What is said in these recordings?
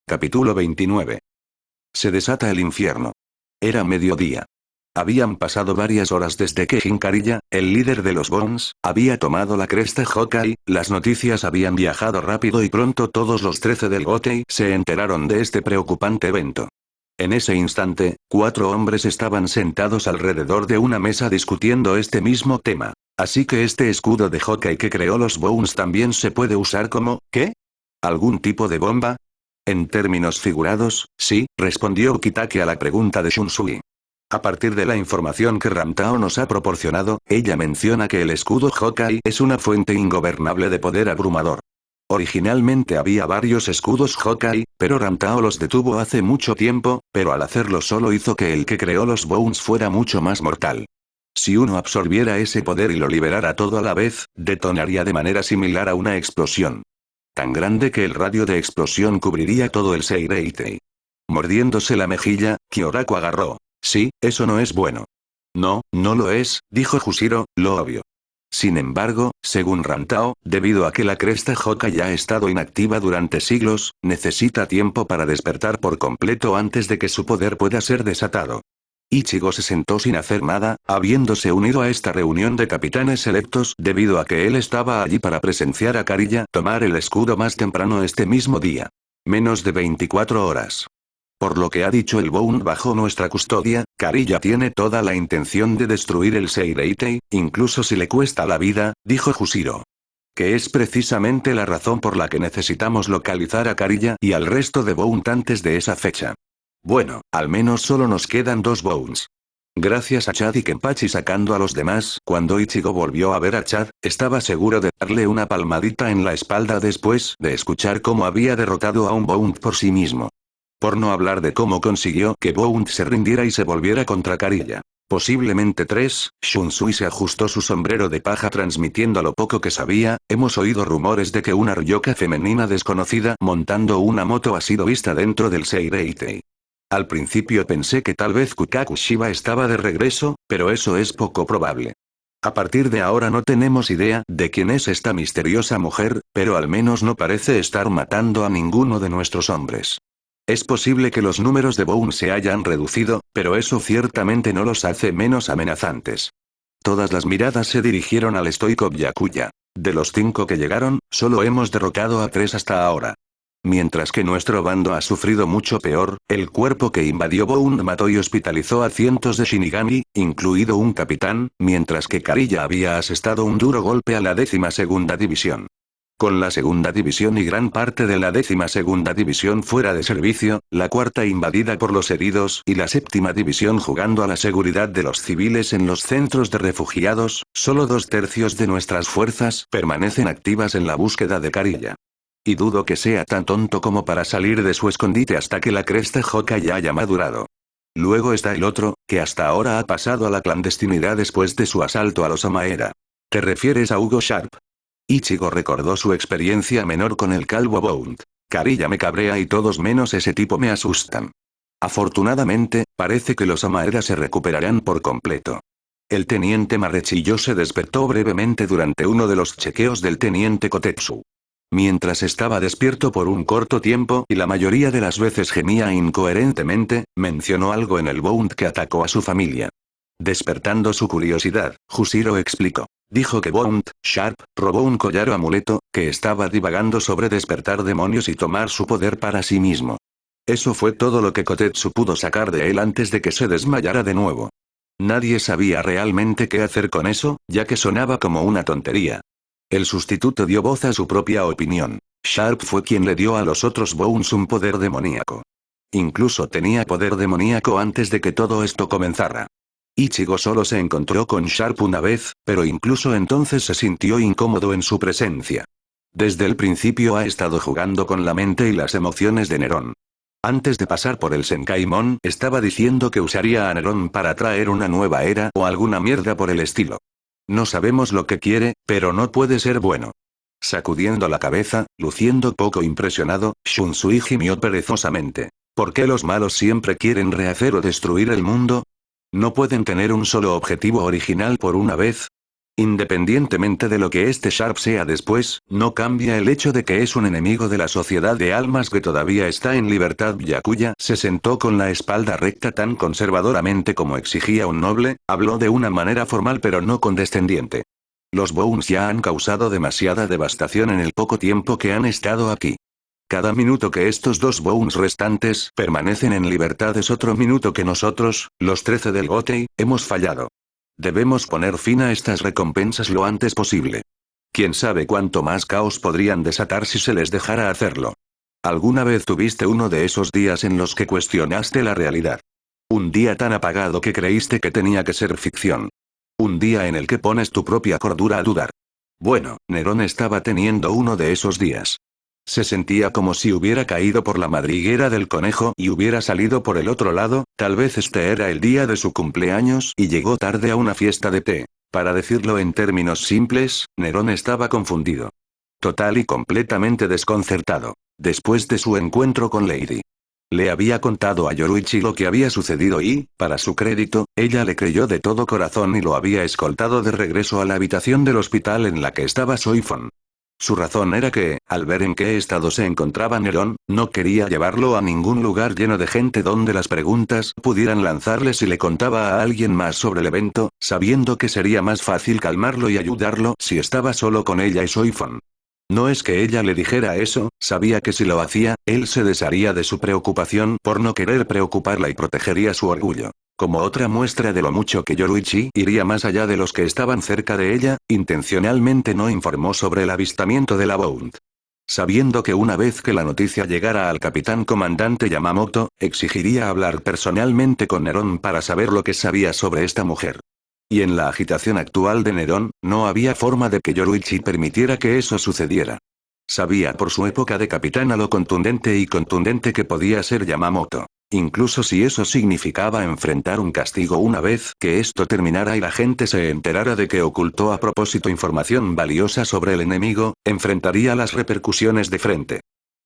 Capítulo 29. Se desata el infierno. Era mediodía. Habían pasado varias horas desde que Jinkarilla, el líder de los Bones, había tomado la cresta Hawkeye, las noticias habían viajado rápido y pronto todos los 13 del Gotei se enteraron de este preocupante evento. En ese instante, 4 hombres estaban sentados alrededor de una mesa discutiendo este mismo tema. Así que este escudo de Hawkeye que creó los Bones también se puede usar como, ¿qué? ¿Algún tipo de bomba? En términos figurados, sí, respondió Kitake a la pregunta de Shunsui. A partir de la información que Ramtao nos ha proporcionado, ella menciona que el escudo Hawkeye es una fuente ingobernable de poder abrumador. Originalmente había varios escudos Hawkeye, pero Ramtao los detuvo hace mucho tiempo, pero al hacerlo solo hizo que el que creó los Bones fuera mucho más mortal. Si uno absorbiera ese poder y lo liberara todo a la vez, detonaría de manera similar a una explosión. Tan grande que el radio de explosión cubriría todo el Seireitei. Mordiéndose la mejilla, Kyoraku agarró. Sí, eso no es bueno. No, no lo es, dijo Jushiro, lo obvio. Sin embargo, según Ramtao, debido a que la cresta Hawkeye ya ha estado inactiva durante siglos, necesita tiempo para despertar por completo antes de que su poder pueda ser desatado. Ichigo se sentó sin hacer nada, habiéndose unido a esta reunión de capitanes electos debido a que él estaba allí para presenciar a Kariya tomar el escudo más temprano este mismo día. Menos de 24 horas. Por lo que ha dicho el Bone bajo nuestra custodia, Kariya tiene toda la intención de destruir el Seireitei, incluso si le cuesta la vida, dijo Jushiro. Que es precisamente la razón por la que necesitamos localizar a Kariya y al resto de Bone antes de esa fecha. Bueno, al menos solo nos quedan 2 Bones. Gracias a Chad y Kenpachi sacando a los demás, cuando Ichigo volvió a ver a Chad, estaba seguro de darle una palmadita en la espalda después de escuchar cómo había derrotado a un Bone por sí mismo. Por no hablar de cómo consiguió que Bone se rindiera y se volviera contra Kariya. Posiblemente 3, Shunsui se ajustó su sombrero de paja transmitiendo lo poco que sabía, hemos oído rumores de que una ryoka femenina desconocida montando una moto ha sido vista dentro del Seireitei. Al principio pensé que tal vez Kukaku Shiba estaba de regreso, pero eso es poco probable. A partir de ahora no tenemos idea de quién es esta misteriosa mujer, pero al menos no parece estar matando a ninguno de nuestros hombres. Es posible que los números de Bone se hayan reducido, pero eso ciertamente no los hace menos amenazantes. Todas las miradas se dirigieron al estoico Byakuya. De los 5 que llegaron, solo hemos derrotado a 3 hasta ahora. Mientras que nuestro bando ha sufrido mucho peor, el cuerpo que invadió Bone mató y hospitalizó a cientos de Shinigami, incluido un capitán, mientras que Kariya había asestado un duro golpe a la 12ª división. Con la 2ª división y gran parte de la 12ª división fuera de servicio, la 4ª invadida por los heridos y la 7ª división jugando a la seguridad de los civiles en los centros de refugiados, solo 2/3 de nuestras fuerzas permanecen activas en la búsqueda de Kariya. Y dudo que sea tan tonto como para salir de su escondite hasta que la cresta Hawkeye haya madurado. Luego está el otro, que hasta ahora ha pasado a la clandestinidad después de su asalto a los Amaera. ¿Te refieres a Hugo Sharp? Ichigo recordó su experiencia menor con el calvo Bone. Kariya me cabrea y todos menos ese tipo me asustan. Afortunadamente, parece que los Amaera se recuperarán por completo. El teniente Marrechillo se despertó brevemente durante uno de los chequeos del teniente Kotetsu. Mientras estaba despierto por un corto tiempo y la mayoría de las veces gemía incoherentemente, mencionó algo en el Bone que atacó a su familia. Despertando su curiosidad, Jushiro explicó. Dijo que Bone Sharp robó un collar o amuleto, que estaba divagando sobre despertar demonios y tomar su poder para sí mismo. Eso fue todo lo que Kotetsu pudo sacar de él antes de que se desmayara de nuevo. Nadie sabía realmente qué hacer con eso, ya que sonaba como una tontería. El sustituto dio voz a su propia opinión. Sharp fue quien le dio a los otros Bones un poder demoníaco. Incluso tenía poder demoníaco antes de que todo esto comenzara. Ichigo solo se encontró con Sharp una vez, pero incluso entonces se sintió incómodo en su presencia. Desde el principio ha estado jugando con la mente y las emociones de Neron. Antes de pasar por el Senkaimon, estaba diciendo que usaría a Neron para traer una nueva era o alguna mierda por el estilo. No sabemos lo que quiere, pero no puede ser bueno. Sacudiendo la cabeza, luciendo poco impresionado, Shunsui gimió perezosamente. ¿Por qué los malos siempre quieren rehacer o destruir el mundo? ¿No pueden tener un solo objetivo original por una vez? Independientemente de lo que este Sharp sea después, no cambia el hecho de que es un enemigo de la sociedad de almas que todavía está en libertad. Byakuya se sentó con la espalda recta tan conservadoramente como exigía un noble, habló de una manera formal pero no condescendiente. Los Bones ya han causado demasiada devastación en el poco tiempo que han estado aquí. Cada minuto que estos dos Bones restantes permanecen en libertad es otro minuto que nosotros, los 13 del Gotei, hemos fallado. Debemos poner fin a estas recompensas lo antes posible. Quién sabe cuánto más caos podrían desatar si se les dejara hacerlo. ¿Alguna vez tuviste uno de esos días en los que cuestionaste la realidad? Un día tan apagado que creíste que tenía que ser ficción. Un día en el que pones tu propia cordura a dudar. Bueno, Nerón estaba teniendo uno de esos días. Se sentía como si hubiera caído por la madriguera del conejo y hubiera salido por el otro lado. Tal vez este era el día de su cumpleaños y llegó tarde a una fiesta de té. Para decirlo en términos simples, Nerón estaba confundido. Total y completamente desconcertado. Después de su encuentro con Lady. Le había contado a Yoruichi lo que había sucedido y, para su crédito, ella le creyó de todo corazón y lo había escoltado de regreso a la habitación del hospital en la que estaba Soifon. Su razón era que, al ver en qué estado se encontraba Nerón, no quería llevarlo a ningún lugar lleno de gente donde las preguntas pudieran lanzarle si le contaba a alguien más sobre el evento, sabiendo que sería más fácil calmarlo y ayudarlo si estaba solo con ella y Soifon. No es que ella le dijera eso, sabía que si lo hacía, él se desharía de su preocupación por no querer preocuparla y protegería su orgullo. Como otra muestra de lo mucho que Yoruichi iría más allá de los que estaban cerca de ella, intencionalmente no informó sobre el avistamiento de la Bount. Sabiendo que una vez que la noticia llegara al capitán comandante Yamamoto, exigiría hablar personalmente con Nerón para saber lo que sabía sobre esta mujer. Y en la agitación actual de Nerón, no había forma de que Yoruichi permitiera que eso sucediera. Sabía por su época de capitán a lo contundente que podía ser Yamamoto. Incluso si eso significaba enfrentar un castigo una vez que esto terminara y la gente se enterara de que ocultó a propósito información valiosa sobre el enemigo, enfrentaría las repercusiones de frente.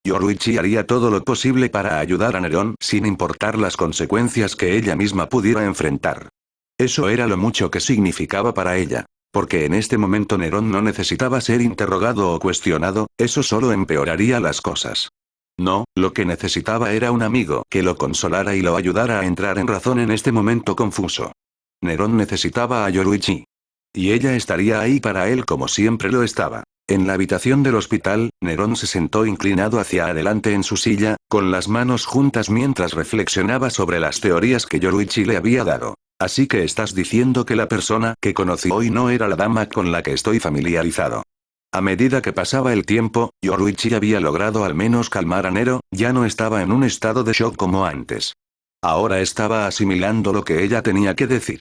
Yoruichi haría todo lo posible para ayudar a Nerón sin importar las consecuencias que ella misma pudiera enfrentar. Eso era lo mucho que significaba para ella. Porque en este momento Nerón no necesitaba ser interrogado o cuestionado, eso solo empeoraría las cosas. No, lo que necesitaba era un amigo que lo consolara y lo ayudara a entrar en razón en este momento confuso. Nerón necesitaba a Yoruichi. Y ella estaría ahí para él como siempre lo estaba. En la habitación del hospital, Nerón se sentó inclinado hacia adelante en su silla, con las manos juntas mientras reflexionaba sobre las teorías que Yoruichi le había dado. Así que estás diciendo que la persona que conocí hoy no era la dama con la que estoy familiarizado. A medida que pasaba el tiempo, Yoruichi había logrado al menos calmar a Nero, ya no estaba en un estado de shock como antes. Ahora estaba asimilando lo que ella tenía que decir.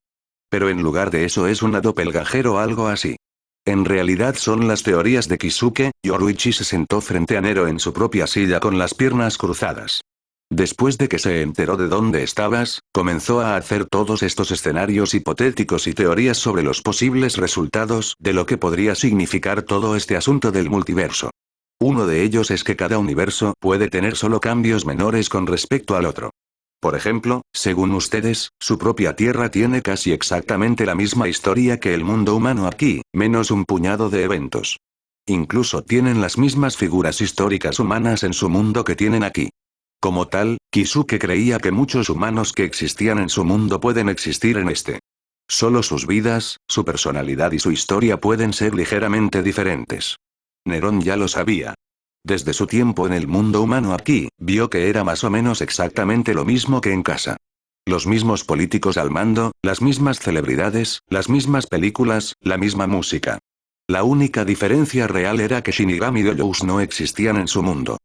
Pero en lugar de eso es una doppelganger o algo así. En realidad son las teorías de Kisuke. Yoruichi se sentó frente a Nero en su propia silla con las piernas cruzadas. Después de que se enteró de dónde estabas, comenzó a hacer todos estos escenarios hipotéticos y teorías sobre los posibles resultados de lo que podría significar todo este asunto del multiverso. Uno de ellos es que cada universo puede tener solo cambios menores con respecto al otro. Por ejemplo, según ustedes, su propia Tierra tiene casi exactamente la misma historia que el mundo humano aquí, menos un puñado de eventos. Incluso tienen las mismas figuras históricas humanas en su mundo que tienen aquí. Como tal, Kisuke creía que muchos humanos que existían en su mundo pueden existir en este. Solo sus vidas, su personalidad y su historia pueden ser ligeramente diferentes. Nerón ya lo sabía. Desde su tiempo en el mundo humano aquí, vio que era más o menos exactamente lo mismo que en casa. Los mismos políticos al mando, las mismas celebridades, las mismas películas, la misma música. La única diferencia real era que Shinigami Doujous no existían en su mundo.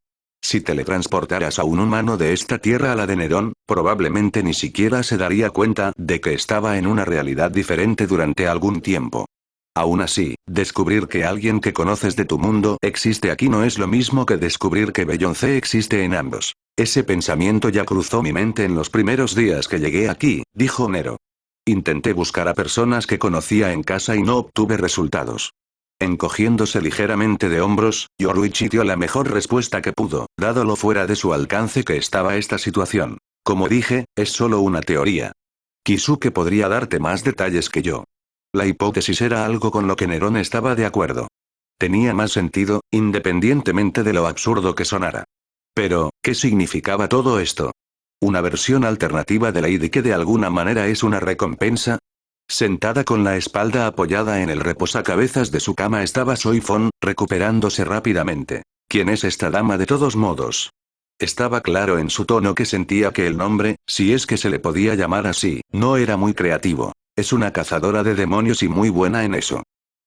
Si teletransportaras a un humano de esta tierra a la de Nerón, probablemente ni siquiera se daría cuenta de que estaba en una realidad diferente durante algún tiempo. Aún así, descubrir que alguien que conoces de tu mundo existe aquí no es lo mismo que descubrir que Beyoncé existe en ambos. Ese pensamiento ya cruzó mi mente en los primeros días que llegué aquí, dijo Nero. Intenté buscar a personas que conocía en casa y no obtuve resultados. Encogiéndose ligeramente de hombros, Yoruichi dio la mejor respuesta que pudo, dado lo fuera de su alcance que estaba esta situación. Como dije, es solo una teoría. Kisuke podría darte más detalles que yo. La hipótesis era algo con lo que Nerón estaba de acuerdo. Tenía más sentido, independientemente de lo absurdo que sonara. Pero, ¿qué significaba todo esto? ¿Una versión alternativa de Lady que de alguna manera es una recompensa? Sentada con la espalda apoyada en el reposacabezas de su cama estaba Soifon, recuperándose rápidamente. ¿Quién es esta dama de todos modos? Estaba claro en su tono que sentía que el nombre, si es que se le podía llamar así, no era muy creativo. Es una cazadora de demonios y muy buena en eso.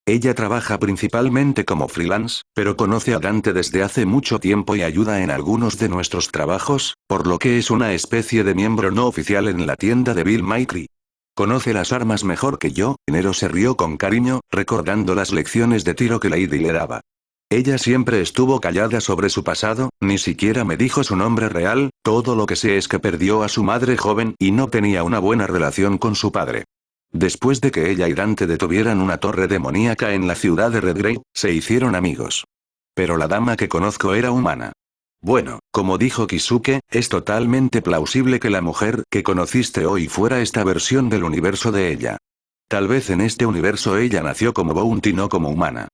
Ella trabaja principalmente como freelance, pero conoce a Dante desde hace mucho tiempo y ayuda en algunos de nuestros trabajos, por lo que es una especie de miembro no oficial en la tienda de Bill Maitri. Conoce las armas mejor que yo. Nero se rió con cariño, recordando las lecciones de tiro que Lady le daba. Ella siempre estuvo callada sobre su pasado, ni siquiera me dijo su nombre real, todo lo que sé es que perdió a su madre joven y no tenía una buena relación con su padre. Después de que ella y Dante detuvieran una torre demoníaca en la ciudad de Redgrave, se hicieron amigos. Pero la dama que conozco era humana. Bueno, como dijo Kisuke, es totalmente plausible que la mujer que conociste hoy fuera esta versión del universo de ella. Tal vez en este universo ella nació como Bounty, no como humana.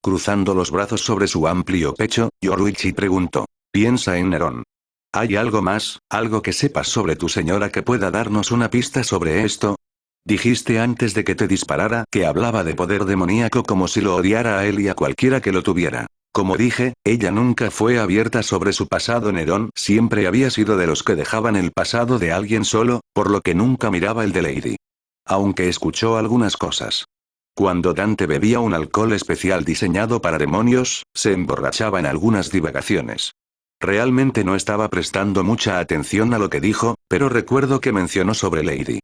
Cruzando los brazos sobre su amplio pecho, Yoruichi preguntó. Piensa en Nerón. ¿Hay algo más, algo que sepas sobre tu señora que pueda darnos una pista sobre esto? Dijiste antes de que te disparara que hablaba de poder demoníaco como si lo odiara a él y a cualquiera que lo tuviera. Como dije, ella nunca fue abierta sobre su pasado. Nerón siempre había sido de los que dejaban el pasado de alguien solo, por lo que nunca miraba el de Lady. Aunque escuchó algunas cosas. Cuando Dante bebía un alcohol especial diseñado para demonios, se emborrachaba en algunas divagaciones. Realmente no estaba prestando mucha atención a lo que dijo, pero recuerdo que mencionó sobre Lady.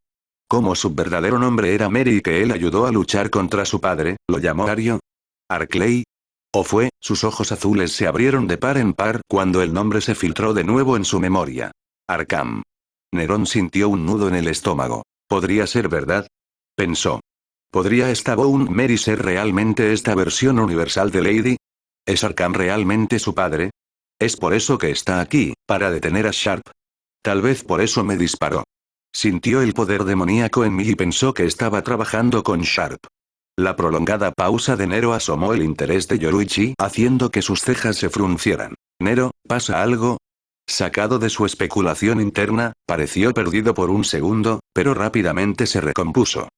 Como su verdadero nombre era Mary y que él ayudó a luchar contra su padre, ¿lo llamó Ario? ¿Arclay? ¿O fue? Sus ojos azules se abrieron de par en par cuando el nombre se filtró de nuevo en su memoria. Arkham. Nerón sintió un nudo en el estómago. ¿Podría ser verdad? Pensó. ¿Podría esta Bound Mary ser realmente esta versión universal de Lady? ¿Es Arkham realmente su padre? ¿Es por eso que está aquí, para detener a Sharp? Tal vez por eso me disparó. Sintió el poder demoníaco en mí y pensó que estaba trabajando con Sharp. La prolongada pausa de Nero asomó el interés de Yoruichi, haciendo que sus cejas se fruncieran. Nero, ¿pasa algo? Sacado de su especulación interna, pareció perdido por un segundo, pero rápidamente se recompuso.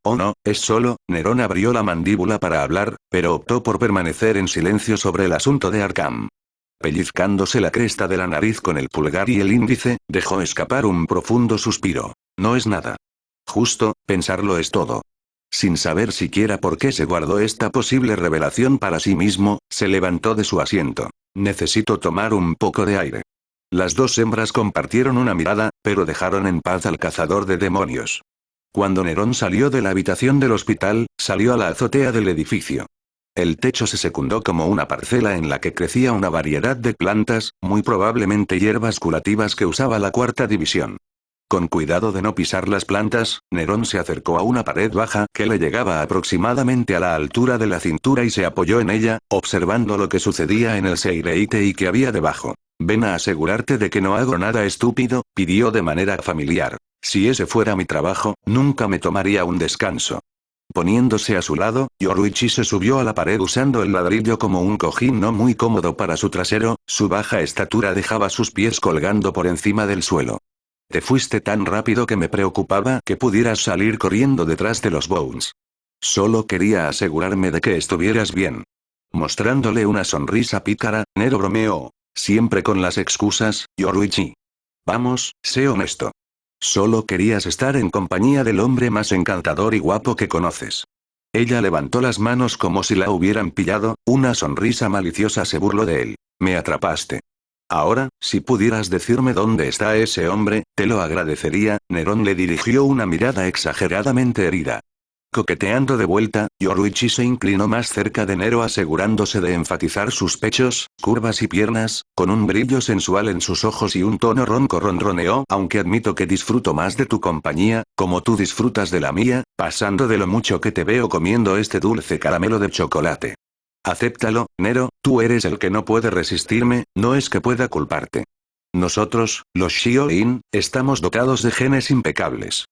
Oh no, es solo. Nerón abrió la mandíbula para hablar, pero optó por permanecer en silencio sobre el asunto de Arkham. Pellizcándose la cresta de la nariz con el pulgar y el índice, dejó escapar un profundo suspiro. No es nada. Justo, pensarlo es todo. Sin saber siquiera por qué se guardó esta posible revelación para sí mismo, se levantó de su asiento. Necesito tomar un poco de aire. Las dos hembras compartieron una mirada, pero dejaron en paz al cazador de demonios. Cuando Nerón salió de la habitación del hospital, salió a la azotea del edificio. El techo se secundó como una parcela en la que crecía una variedad de plantas, muy probablemente hierbas curativas que usaba la cuarta división. Con cuidado de no pisar las plantas, Nerón se acercó a una pared baja que le llegaba aproximadamente a la altura de la cintura y se apoyó en ella, observando lo que sucedía en el Seireite y que había debajo. Ven a asegurarte de que no hago nada estúpido, pidió de manera familiar. Si ese fuera mi trabajo, nunca me tomaría un descanso. Poniéndose a su lado, Yoruichi se subió a la pared usando el ladrillo como un cojín no muy cómodo para su trasero, su baja estatura dejaba sus pies colgando por encima del suelo. Te fuiste tan rápido que me preocupaba que pudieras salir corriendo detrás de los Bones. Solo quería asegurarme de que estuvieras bien. Mostrándole una sonrisa pícara, Nero bromeó. Siempre con las excusas, Yoruichi. Vamos, sé honesto. Solo querías estar en compañía del hombre más encantador y guapo que conoces. Ella levantó las manos como si la hubieran pillado, una sonrisa maliciosa se burló de él. Me atrapaste. Ahora, si pudieras decirme dónde está ese hombre, te lo agradecería. Nerón le dirigió una mirada exageradamente herida. Coqueteando de vuelta, Yoruichi se inclinó más cerca de Nero asegurándose de enfatizar sus pechos, curvas y piernas, con un brillo sensual en sus ojos y un tono ronco ronroneó. Aunque admito que disfruto más de tu compañía, como tú disfrutas de la mía, pasando de lo mucho que te veo comiendo este dulce caramelo de chocolate. Acéptalo, Nero, tú eres el que no puede resistirme, no es que pueda culparte. Nosotros, los Shio-in, estamos dotados de genes impecables.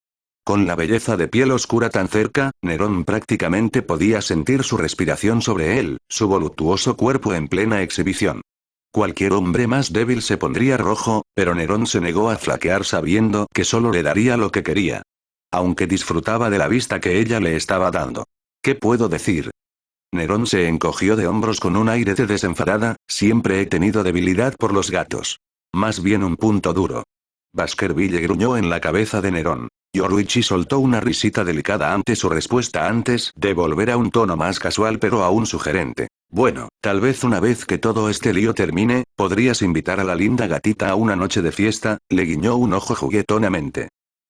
Con la belleza de piel oscura tan cerca, Nerón prácticamente podía sentir su respiración sobre él, su voluptuoso cuerpo en plena exhibición. Cualquier hombre más débil se pondría rojo, pero Nerón se negó a flaquear sabiendo que solo le daría lo que quería. Aunque disfrutaba de la vista que ella le estaba dando. ¿Qué puedo decir? Nerón se encogió de hombros con un aire de desenfadada, siempre he tenido debilidad por los gatos. Más bien un punto duro. Baskerville gruñó en la cabeza de Nerón. Yoruichi soltó una risita delicada ante su respuesta antes de volver a un tono más casual pero aún sugerente. Bueno, tal vez una vez que todo este lío termine, podrías invitar a la linda gatita a una noche de fiesta, le guiñó un ojo juguetonamente.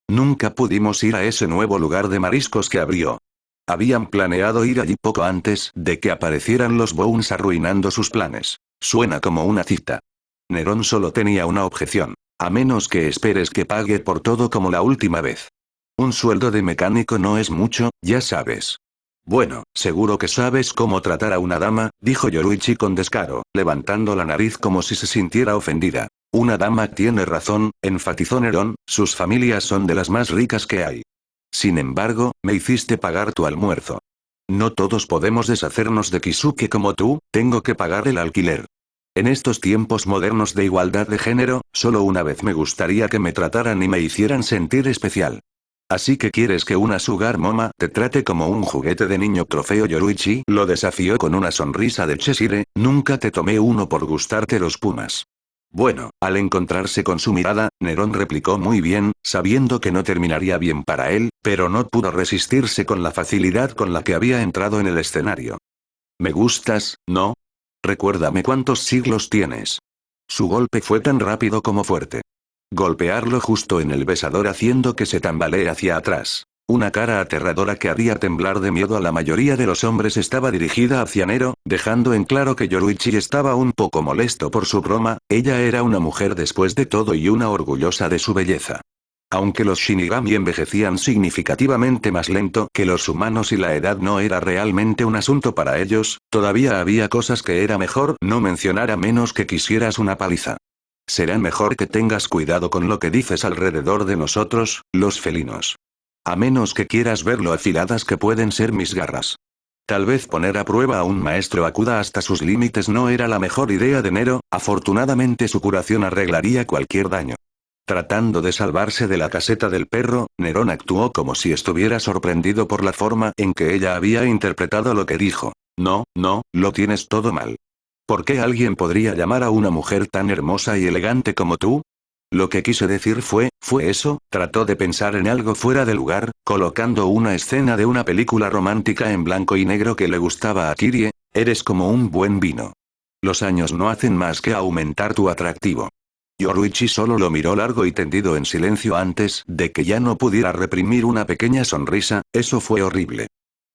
Nunca pudimos ir a ese nuevo lugar de mariscos que abrió. Habían planeado ir allí poco antes de que aparecieran los Bones arruinando sus planes. Suena como una cita. Nerón solo tenía una objeción. A menos que esperes que pague por todo como la última vez. Un sueldo de mecánico no es mucho, ya sabes. Bueno, seguro que sabes cómo tratar a una dama, dijo Yoruichi con descaro, levantando la nariz como si se sintiera ofendida. Una dama tiene razón, enfatizó Nerón, sus familias son de las más ricas que hay. Sin embargo, me hiciste pagar tu almuerzo. No todos podemos deshacernos de Kisuke como tú, tengo que pagar el alquiler. En estos tiempos modernos de igualdad de género, solo una vez me gustaría que me trataran y me hicieran sentir especial. ¿Así que quieres que una sugar mama te trate como un juguete de niño trofeo? Yoruichi lo desafió con una sonrisa de Cheshire, nunca te tomé uno por gustarte los pumas. Bueno, al encontrarse con su mirada, Nerón replicó muy bien, sabiendo que no terminaría bien para él, pero no pudo resistirse con la facilidad con la que había entrado en el escenario. ¿Me gustas, no? Recuérdame cuántos siglos tienes. Su golpe fue tan rápido como fuerte. Golpearlo justo en el besador haciendo que se tambalee hacia atrás. Una cara aterradora que haría temblar de miedo a la mayoría de los hombres estaba dirigida hacia Nero, dejando en claro que Yoruichi estaba un poco molesto por su broma, ella era una mujer después de todo y una orgullosa de su belleza. Aunque los Shinigami envejecían significativamente más lento que los humanos y la edad no era realmente un asunto para ellos, todavía había cosas que era mejor no mencionar a menos que quisieras una paliza. Será mejor que tengas cuidado con lo que dices alrededor de nosotros, los felinos. A menos que quieras ver lo afiladas que pueden ser mis garras. Tal vez poner a prueba a un maestro acuda hasta sus límites no era la mejor idea de Nero, afortunadamente su curación arreglaría cualquier daño. Tratando de salvarse de la caseta del perro, Nerón actuó como si estuviera sorprendido por la forma en que ella había interpretado lo que dijo. No, no, lo tienes todo mal. ¿Por qué alguien podría llamar a una mujer tan hermosa y elegante como tú? Lo que quise decir fue eso, trató de pensar en algo fuera de lugar, colocando una escena de una película romántica en blanco y negro que le gustaba a Kirie, eres como un buen vino. Los años no hacen más que aumentar tu atractivo. Yoruichi solo lo miró largo y tendido en silencio antes de que ya no pudiera reprimir una pequeña sonrisa, eso fue horrible.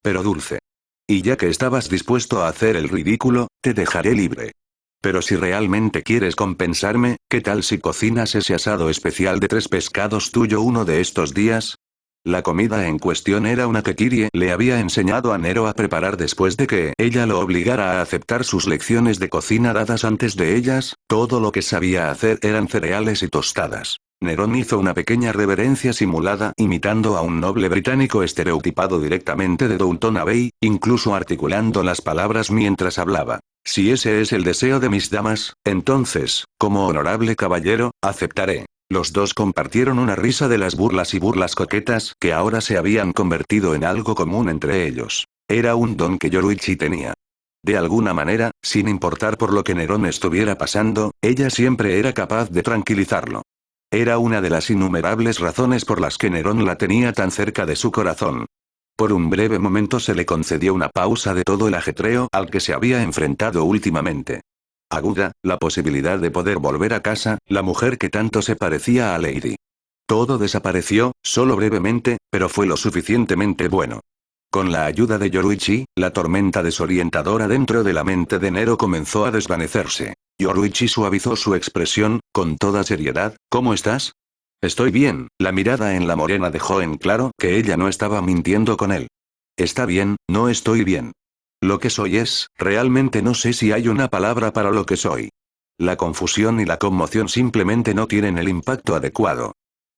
Pero dulce. Y ya que estabas dispuesto a hacer el ridículo, te dejaré libre. Pero si realmente quieres compensarme, ¿qué tal si cocinas ese asado especial de 3 pescados tuyo uno de estos días? La comida en cuestión era una que Kirie le había enseñado a Nero a preparar después de que ella lo obligara a aceptar sus lecciones de cocina dadas antes de ellas, todo lo que sabía hacer eran cereales y tostadas. Nerón hizo una pequeña reverencia simulada imitando a un noble británico estereotipado directamente de Downton Abbey, incluso articulando las palabras mientras hablaba. Si ese es el deseo de mis damas, entonces, como honorable caballero, aceptaré. Los dos compartieron una risa de las burlas y burlas coquetas que ahora se habían convertido en algo común entre ellos. Era un don que Yoruichi tenía. De alguna manera, sin importar por lo que Nerón estuviera pasando, ella siempre era capaz de tranquilizarlo. Era una de las innumerables razones por las que Nerón la tenía tan cerca de su corazón. Por un breve momento se le concedió una pausa de todo el ajetreo al que se había enfrentado últimamente. Aguda, la posibilidad de poder volver a casa, la mujer que tanto se parecía a Lady. Todo desapareció, solo brevemente, pero fue lo suficientemente bueno. Con la ayuda de Yoruichi, la tormenta desorientadora dentro de la mente de Nero comenzó a desvanecerse. Yoruichi suavizó su expresión, con toda seriedad, ¿cómo estás? Estoy bien, la mirada en la morena dejó en claro que ella no estaba mintiendo con él. Está bien, no estoy bien. Lo que soy realmente no sé si hay una palabra para lo que soy. La confusión y la conmoción simplemente no tienen el impacto adecuado.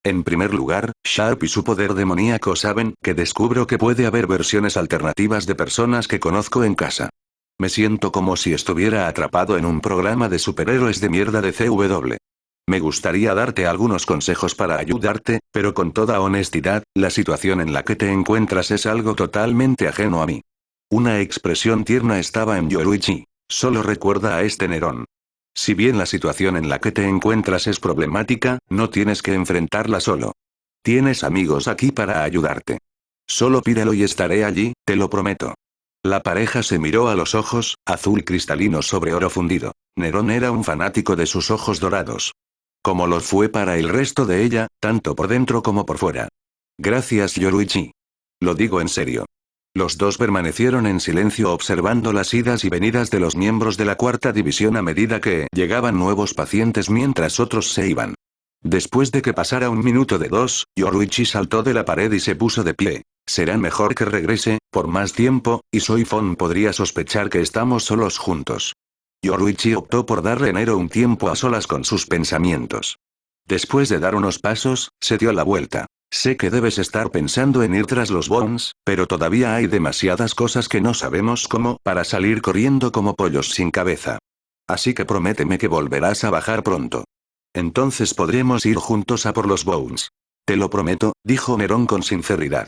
En primer lugar, Sharp y su poder demoníaco saben que descubro que puede haber versiones alternativas de personas que conozco en casa. Me siento como si estuviera atrapado en un programa de superhéroes de mierda de CW. Me gustaría darte algunos consejos para ayudarte, pero con toda honestidad, la situación en la que te encuentras es algo totalmente ajeno a mí. Una expresión tierna estaba en Yoruichi. Solo recuerda a este Nerón. Si bien la situación en la que te encuentras es problemática, no tienes que enfrentarla solo. Tienes amigos aquí para ayudarte. Solo pídelo y estaré allí, te lo prometo. La pareja se miró a los ojos, azul cristalino sobre oro fundido. Nerón era un fanático de sus ojos dorados. Como lo fue para el resto de ella, tanto por dentro como por fuera. Gracias Yoruichi. Lo digo en serio. Los dos permanecieron en silencio observando las idas y venidas de los miembros de la cuarta división a medida que llegaban nuevos pacientes mientras otros se iban. Después de que pasara un minuto de dos, Yoruichi saltó de la pared y se puso de pie. Será mejor que regrese, por más tiempo, y Soifon podría sospechar que estamos solos juntos. Yoruichi optó por darle a Nero un tiempo a solas con sus pensamientos. Después de dar unos pasos, se dio la vuelta. Sé que debes estar pensando en ir tras los Bones, pero todavía hay demasiadas cosas que no sabemos cómo para salir corriendo como pollos sin cabeza. Así que prométeme que volverás a bajar pronto. Entonces podremos ir juntos a por los Bones. Te lo prometo, dijo Nerón con sinceridad.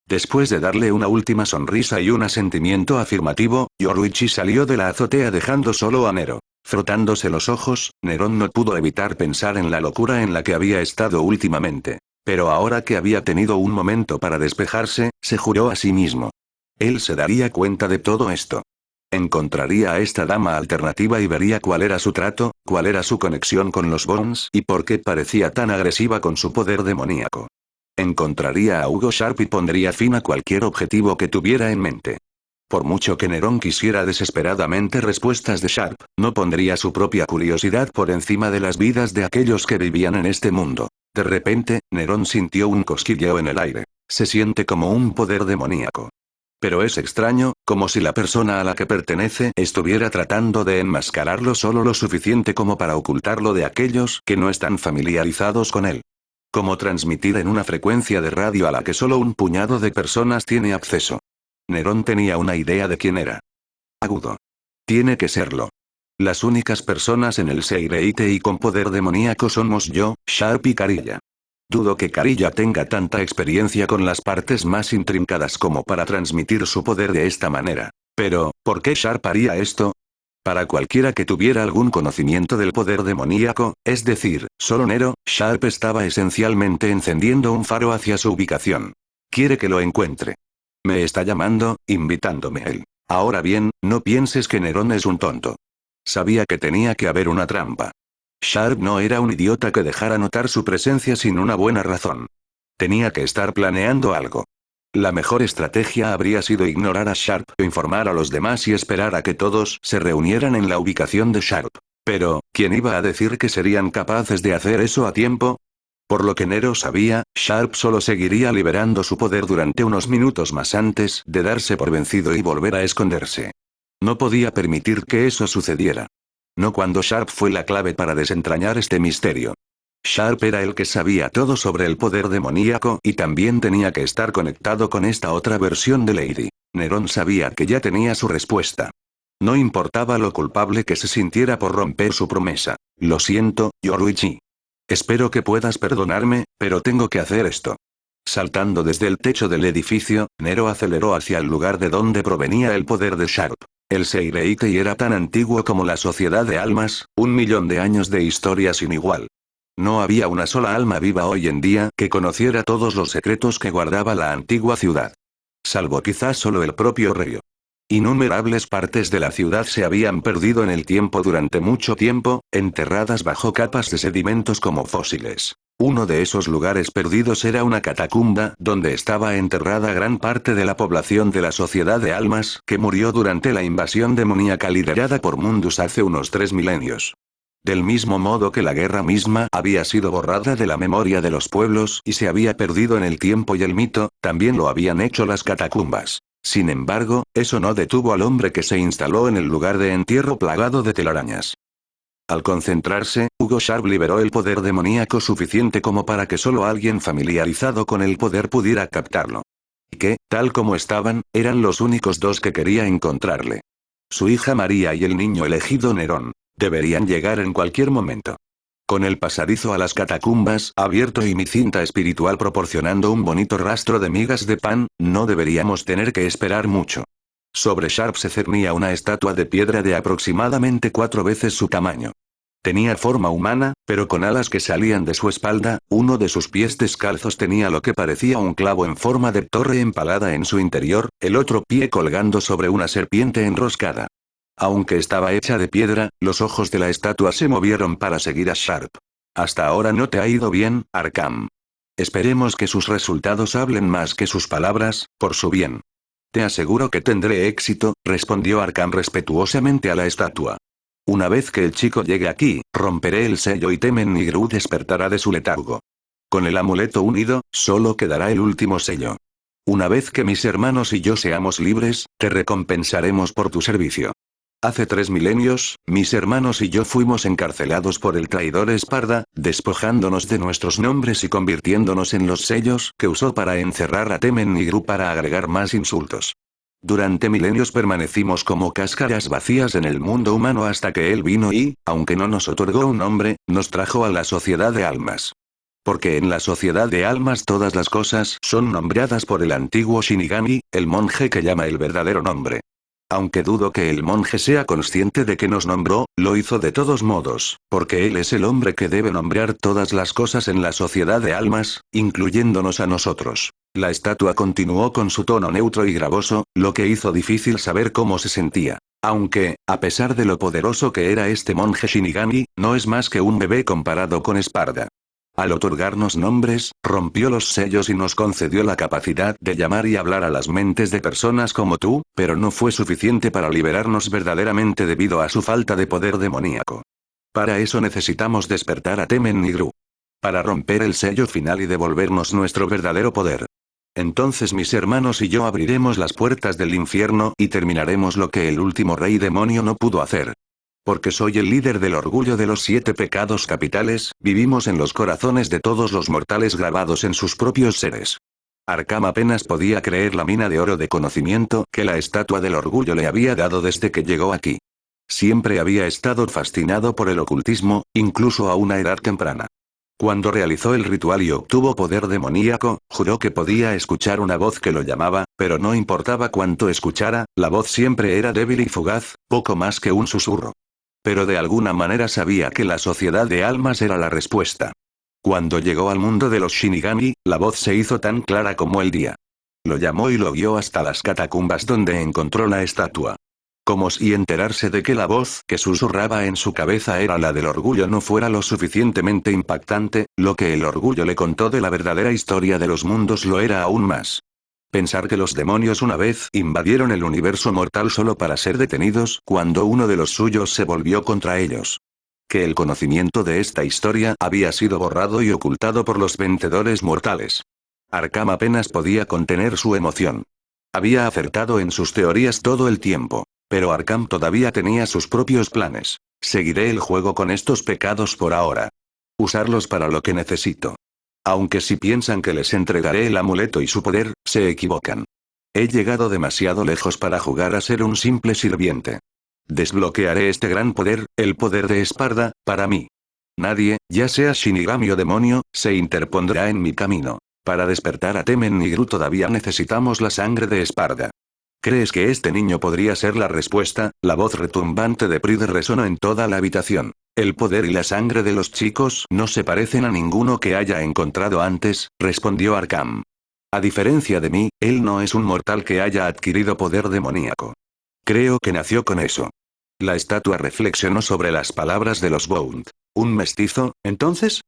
Después de darle una última sonrisa y un asentimiento afirmativo, Yoruichi salió de la azotea dejando solo a Nero. Frotándose los ojos, Nerón no pudo evitar pensar en la locura en la que había estado últimamente. Pero ahora que había tenido un momento para despejarse, se juró a sí mismo. Él se daría cuenta de todo esto. Encontraría a esta dama alternativa y vería cuál era su trato, cuál era su conexión con los Bones y por qué parecía tan agresiva con su poder demoníaco. Encontraría a Hugo Sharp y pondría fin a cualquier objetivo que tuviera en mente. Por mucho que Nerón quisiera desesperadamente respuestas de Sharp, no pondría su propia curiosidad por encima de las vidas de aquellos que vivían en este mundo. De repente, Nerón sintió un cosquilleo en el aire. Se siente como un poder demoníaco. Pero es extraño, como si la persona a la que pertenece estuviera tratando de enmascararlo solo lo suficiente como para ocultarlo de aquellos que no están familiarizados con él. Como transmitir en una frecuencia de radio a la que solo un puñado de personas tiene acceso. Nerón tenía una idea de quién era. Agudo. Tiene que serlo. Las únicas personas en el Seireite y con poder demoníaco somos yo, Sharp y Carilla. Dudo que Carilla tenga tanta experiencia con las partes más intrincadas como para transmitir su poder de esta manera. Pero, ¿por qué Sharp haría esto? Para cualquiera que tuviera algún conocimiento del poder demoníaco, es decir, solo Nero, Sharp estaba esencialmente encendiendo un faro hacia su ubicación. Quiere que lo encuentre. Me está llamando, invitándome a él. Ahora bien, no pienses que Nerón es un tonto. Sabía que tenía que haber una trampa. Sharp no era un idiota que dejara notar su presencia sin una buena razón. Tenía que estar planeando algo. La mejor estrategia habría sido ignorar a Sharp o informar a los demás y esperar a que todos se reunieran en la ubicación de Sharp. Pero, ¿quién iba a decir que serían capaces de hacer eso a tiempo? Por lo que Nero sabía, Sharp solo seguiría liberando su poder durante unos minutos más antes de darse por vencido y volver a esconderse. No podía permitir que eso sucediera. No cuando Sharp fue la clave para desentrañar este misterio. Sharp era el que sabía todo sobre el poder demoníaco y también tenía que estar conectado con esta otra versión de Lady. Nerón sabía que ya tenía su respuesta. No importaba lo culpable que se sintiera por romper su promesa. Lo siento, Yoruichi. Espero que puedas perdonarme, pero tengo que hacer esto. Saltando desde el techo del edificio, Nero aceleró hacia el lugar de donde provenía el poder de Sharp. El Seireitei era tan antiguo como la sociedad de almas, 1.000.000 de años de historia sin igual. No había una sola alma viva hoy en día que conociera todos los secretos que guardaba la antigua ciudad. Salvo quizás solo el propio rey. Innumerables partes de la ciudad se habían perdido en el tiempo durante mucho tiempo, enterradas bajo capas de sedimentos como fósiles. Uno de esos lugares perdidos era una catacumba donde estaba enterrada gran parte de la población de la Sociedad de Almas que murió durante la invasión demoníaca liderada por Mundus hace unos 3 milenios. Del mismo modo que la guerra misma había sido borrada de la memoria de los pueblos y se había perdido en el tiempo y el mito, también lo habían hecho las catacumbas. Sin embargo, eso no detuvo al hombre que se instaló en el lugar de entierro plagado de telarañas. Al concentrarse, Hugo Sharp liberó el poder demoníaco suficiente como para que solo alguien familiarizado con el poder pudiera captarlo. Y que, tal como estaban, eran los únicos dos que quería encontrarle. Su hija María y el niño elegido Nerón. Deberían llegar en cualquier momento. Con el pasadizo a las catacumbas abierto y mi cinta espiritual proporcionando un bonito rastro de migas de pan, no deberíamos tener que esperar mucho. Sobre Sharp se cernía una estatua de piedra de aproximadamente 4 veces su tamaño. Tenía forma humana, pero con alas que salían de su espalda, uno de sus pies descalzos tenía lo que parecía un clavo en forma de torre empalada en su interior, el otro pie colgando sobre una serpiente enroscada. Aunque estaba hecha de piedra, los ojos de la estatua se movieron para seguir a Sharp. Hasta ahora no te ha ido bien, Arkham. Esperemos que sus resultados hablen más que sus palabras, por su bien. Te aseguro que tendré éxito, respondió Arkham respetuosamente a la estatua. Una vez que el chico llegue aquí, romperé el sello y Temen-Nigru despertará de su letargo. Con el amuleto unido, solo quedará el último sello. Una vez que mis hermanos y yo seamos libres, te recompensaremos por tu servicio. Hace 3 milenios, mis hermanos y yo fuimos encarcelados por el traidor Esparda, despojándonos de nuestros nombres y convirtiéndonos en los sellos que usó para encerrar a Temen-Nigru para agregar más insultos. Durante milenios permanecimos como cáscaras vacías en el mundo humano hasta que él vino y, aunque no nos otorgó un nombre, nos trajo a la sociedad de almas. Porque en la sociedad de almas todas las cosas son nombradas por el antiguo Shinigami, el monje que llama el verdadero nombre. Aunque dudo que el monje sea consciente de que nos nombró, lo hizo de todos modos, porque él es el hombre que debe nombrar todas las cosas en la sociedad de almas, incluyéndonos a nosotros. La estatua continuó con su tono neutro y gravoso, lo que hizo difícil saber cómo se sentía. Aunque, a pesar de lo poderoso que era este monje Shinigami, no es más que un bebé comparado con Esparda. Al otorgarnos nombres, rompió los sellos y nos concedió la capacidad de llamar y hablar a las mentes de personas como tú, pero no fue suficiente para liberarnos verdaderamente debido a su falta de poder demoníaco. Para eso necesitamos despertar a Temen-Nigru. Para romper el sello final y devolvernos nuestro verdadero poder. Entonces mis hermanos y yo abriremos las puertas del infierno y terminaremos lo que el último rey demonio no pudo hacer. Porque soy el líder del orgullo de los 7 pecados capitales, vivimos en los corazones de todos los mortales grabados en sus propios seres. Arkham apenas podía creer la mina de oro de conocimiento que la estatua del orgullo le había dado desde que llegó aquí. Siempre había estado fascinado por el ocultismo, incluso a una edad temprana. Cuando realizó el ritual y obtuvo poder demoníaco, juró que podía escuchar una voz que lo llamaba, pero no importaba cuánto escuchara, la voz siempre era débil y fugaz, poco más que un susurro. Pero de alguna manera sabía que la sociedad de almas era la respuesta. Cuando llegó al mundo de los Shinigami, la voz se hizo tan clara como el día. Lo llamó y lo guió hasta las catacumbas donde encontró la estatua. Como si enterarse de que la voz que susurraba en su cabeza era la del orgullo no fuera lo suficientemente impactante, lo que el orgullo le contó de la verdadera historia de los mundos lo era aún más. Pensar que los demonios una vez invadieron el universo mortal solo para ser detenidos cuando uno de los suyos se volvió contra ellos. Que el conocimiento de esta historia había sido borrado y ocultado por los vencedores mortales. Arkham apenas podía contener su emoción. Había acertado en sus teorías todo el tiempo. Pero Arkham todavía tenía sus propios planes. Seguiré el juego con estos pecados por ahora. Usarlos para lo que necesito. Aunque si piensan que les entregaré el amuleto y su poder, se equivocan. He llegado demasiado lejos para jugar a ser un simple sirviente. Desbloquearé este gran poder, el poder de Esparda, para mí. Nadie, ya sea Shinigami o demonio, se interpondrá en mi camino. Para despertar a Temen-Nigru todavía necesitamos la sangre de Esparda. ¿Crees que este niño podría ser la respuesta? La voz retumbante de Pride resonó en toda la habitación. El poder y la sangre de los chicos no se parecen a ninguno que haya encontrado antes, respondió Arkham. A diferencia de mí, él no es un mortal que haya adquirido poder demoníaco. Creo que nació con eso. La estatua reflexionó sobre las palabras de los Bond. ¿Un mestizo, entonces?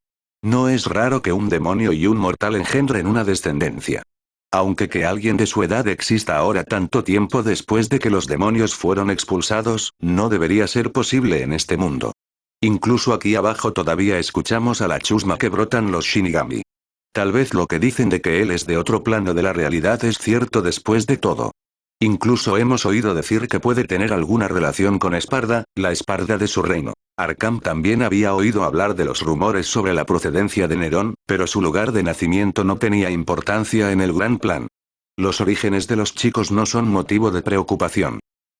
No es raro que un demonio y un mortal engendren una descendencia. Aunque que alguien de su edad exista ahora tanto tiempo después de que los demonios fueron expulsados, no debería ser posible en este mundo. Incluso aquí abajo todavía escuchamos a la chusma que brotan los Shinigami. Tal vez lo que dicen de que él es de otro plano de la realidad es cierto después de todo. Incluso hemos oído decir que puede tener alguna relación con Esparda, la Esparda de su reino. Arkham también había oído hablar de los rumores sobre la procedencia de Nerón, pero su lugar de nacimiento no tenía importancia en el gran plan. Los orígenes de los chicos no son motivo de preocupación.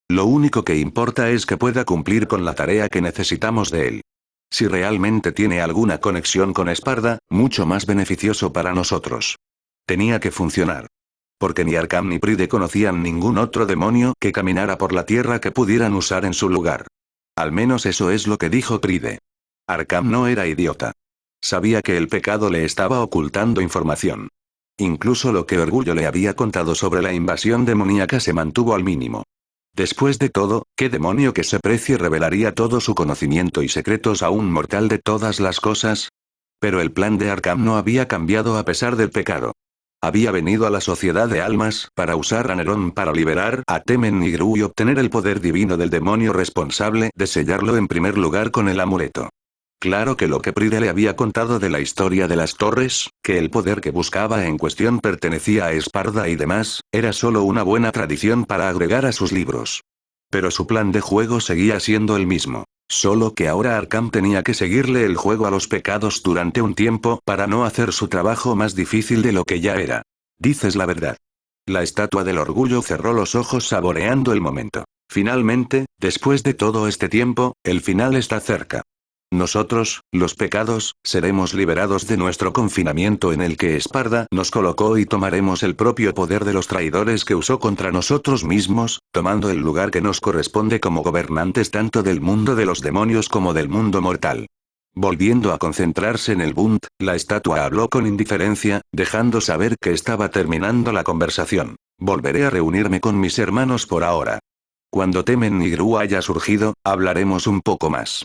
Lo único que importa es que pueda cumplir con la tarea que necesitamos de él. Si realmente tiene alguna conexión con Esparda, mucho más beneficioso para nosotros. Tenía que funcionar. Porque ni Arkham ni Pride conocían ningún otro demonio que caminara por la tierra que pudieran usar en su lugar. Al menos eso es lo que dijo Pride. Arkham no era idiota. Sabía que el pecado le estaba ocultando información. Incluso lo que Orgullo le había contado sobre la invasión demoníaca se mantuvo al mínimo. Después de todo, ¿qué demonio que se precie revelaría todo su conocimiento y secretos a un mortal de todas las cosas? Pero el plan de Arkham no había cambiado a pesar del pecado. Había venido a la sociedad de almas para usar a Nerón para liberar a Temen-ni-Gru y obtener el poder divino del demonio responsable de sellarlo en primer lugar con el amuleto. Claro que lo que Pride le había contado de la historia de las torres, que el poder que buscaba en cuestión pertenecía a Esparda y demás, era solo una buena tradición para agregar a sus libros. Pero su plan de juego seguía siendo el mismo. Solo que ahora Arkham tenía que seguirle el juego a los pecados durante un tiempo para no hacer su trabajo más difícil de lo que ya era. Dices la verdad. La estatua del orgullo cerró los ojos saboreando el momento. Finalmente, después de todo este tiempo, el final está cerca. Nosotros, los pecados, seremos liberados de nuestro confinamiento en el que Esparda nos colocó y tomaremos el propio poder de los traidores que usó contra nosotros mismos, tomando el lugar que nos corresponde como gobernantes tanto del mundo de los demonios como del mundo mortal. Volviendo a concentrarse en el bunt, la estatua habló con indiferencia, dejando saber que estaba terminando la conversación. Volveré a reunirme con mis hermanos por ahora. Cuando Temen-ni-Gru haya surgido, hablaremos un poco más.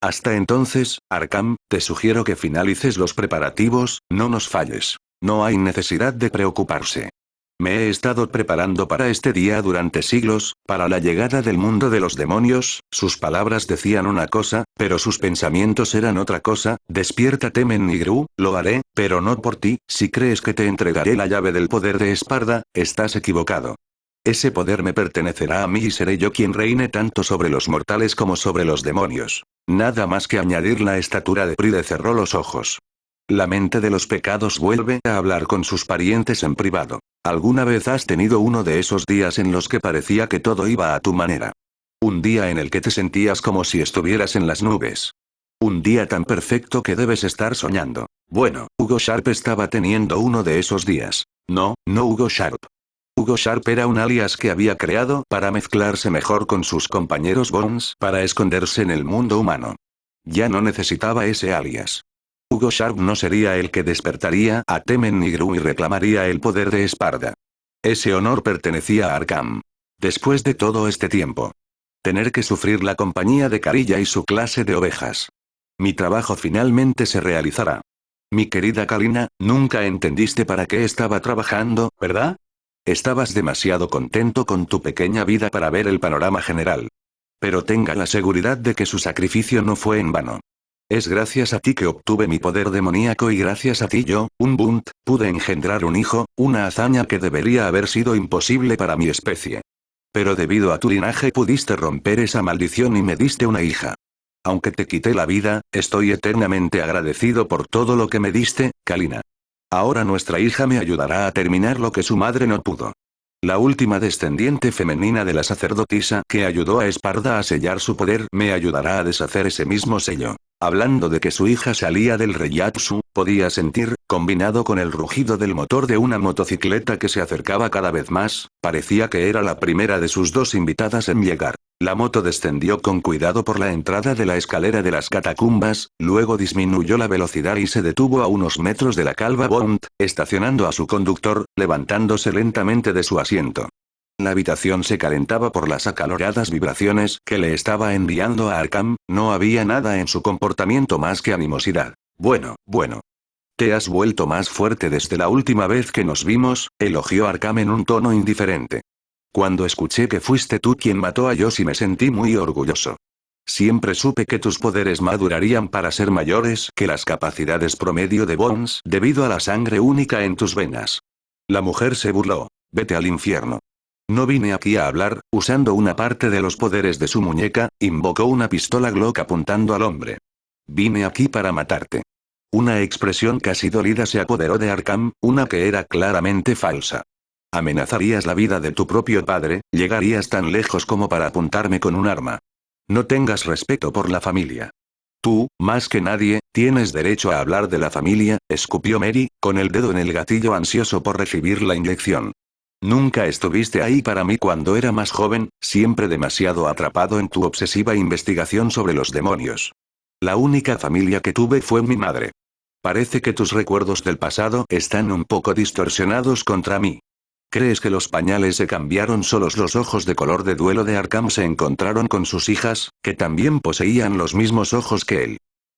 Hasta entonces, Arkham, te sugiero que finalices los preparativos, no nos falles. No hay necesidad de preocuparse. Me he estado preparando para este día durante siglos, para la llegada del mundo de los demonios. Sus palabras decían una cosa, pero sus pensamientos eran otra cosa. Despierta Temen-ni-Gru, lo haré, pero no por ti. Si crees que te entregaré la llave del poder de Esparda, estás equivocado. Ese poder me pertenecerá a mí y seré yo quien reine tanto sobre los mortales como sobre los demonios. Nada más que añadir. La estatura de Pride cerró los ojos. La mente de los pecados vuelve a hablar con sus parientes en privado. ¿Alguna vez has tenido uno de esos días en los que parecía que todo iba a tu manera? Un día en el que te sentías como si estuvieras en las nubes. Un día tan perfecto que debes estar soñando. Bueno, Hugo Sharp estaba teniendo uno de esos días. No Hugo Sharp. Hugo Sharp era un alias que había creado para mezclarse mejor con sus compañeros Bones para esconderse en el mundo humano. Ya no necesitaba ese alias. Hugo Sharp no sería el que despertaría a Temen-ni-Gru y reclamaría el poder de Esparda. Ese honor pertenecía a Arkham. Después de todo este tiempo. Tener que sufrir la compañía de Carilla y su clase de ovejas. Mi trabajo finalmente se realizará. Mi querida Kalina, nunca entendiste para qué estaba trabajando, ¿verdad? Estabas demasiado contento con tu pequeña vida para ver el panorama general. Pero tenga la seguridad de que su sacrificio no fue en vano. Es gracias a ti que obtuve mi poder demoníaco y gracias a ti yo, un bunt, pude engendrar un hijo, una hazaña que debería haber sido imposible para mi especie. Pero debido a tu linaje pudiste romper esa maldición y me diste una hija. Aunque te quité la vida, estoy eternamente agradecido por todo lo que me diste, Kalina. Ahora nuestra hija me ayudará a terminar lo que su madre no pudo. La última descendiente femenina de la sacerdotisa que ayudó a Esparda a sellar su poder me ayudará a deshacer ese mismo sello. Hablando de que su hija salía del Reiatsu, podía sentir, combinado con el rugido del motor de una motocicleta que se acercaba cada vez más, parecía que era la primera de sus dos invitadas en llegar. La moto descendió con cuidado por la entrada de la escalera de las catacumbas, luego disminuyó la velocidad y se detuvo a unos metros de la calva Bond, estacionando a su conductor, levantándose lentamente de su asiento. La habitación se calentaba por las acaloradas vibraciones que le estaba enviando a Arkham. No había nada en su comportamiento más que animosidad. Bueno. Te has vuelto más fuerte desde la última vez que nos vimos, elogió Arkham en un tono indiferente. Cuando escuché que fuiste tú quien mató a Yoshi me sentí muy orgulloso. Siempre supe que tus poderes madurarían para ser mayores que las capacidades promedio de Bones debido a la sangre única en tus venas. La mujer se burló. Vete al infierno. No vine aquí a hablar. Usando una parte de los poderes de su muñeca, invocó una pistola Glock apuntando al hombre. Vine aquí para matarte. Una expresión casi dolida se apoderó de Arkham, una que era claramente falsa. Amenazarías la vida de tu propio padre, llegarías tan lejos como para apuntarme con un arma. No tengas respeto por la familia. Tú, más que nadie, tienes derecho a hablar de la familia, escupió Mary, con el dedo en el gatillo ansioso por recibir la inyección. Nunca estuviste ahí para mí cuando era más joven, siempre demasiado atrapado en tu obsesiva investigación sobre los demonios. La única familia que tuve fue mi madre. Parece que tus recuerdos del pasado están un poco distorsionados contra mí. ¿Crees que los pañales se cambiaron solos? Los ojos de color de duelo de Arkham se encontraron con sus hijas, que también poseían los mismos ojos que él.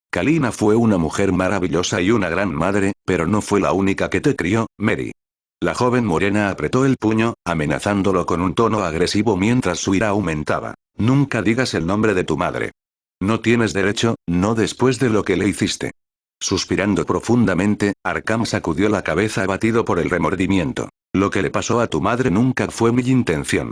Kalina fue una mujer maravillosa y una gran madre, pero no fue la única que te crió, Mary. La joven morena apretó el puño, amenazándolo con un tono agresivo mientras su ira aumentaba. Nunca digas el nombre de tu madre. No tienes derecho, no después de lo que le hiciste. Suspirando profundamente, Arkham sacudió la cabeza abatido por el remordimiento. Lo que le pasó a tu madre nunca fue mi intención.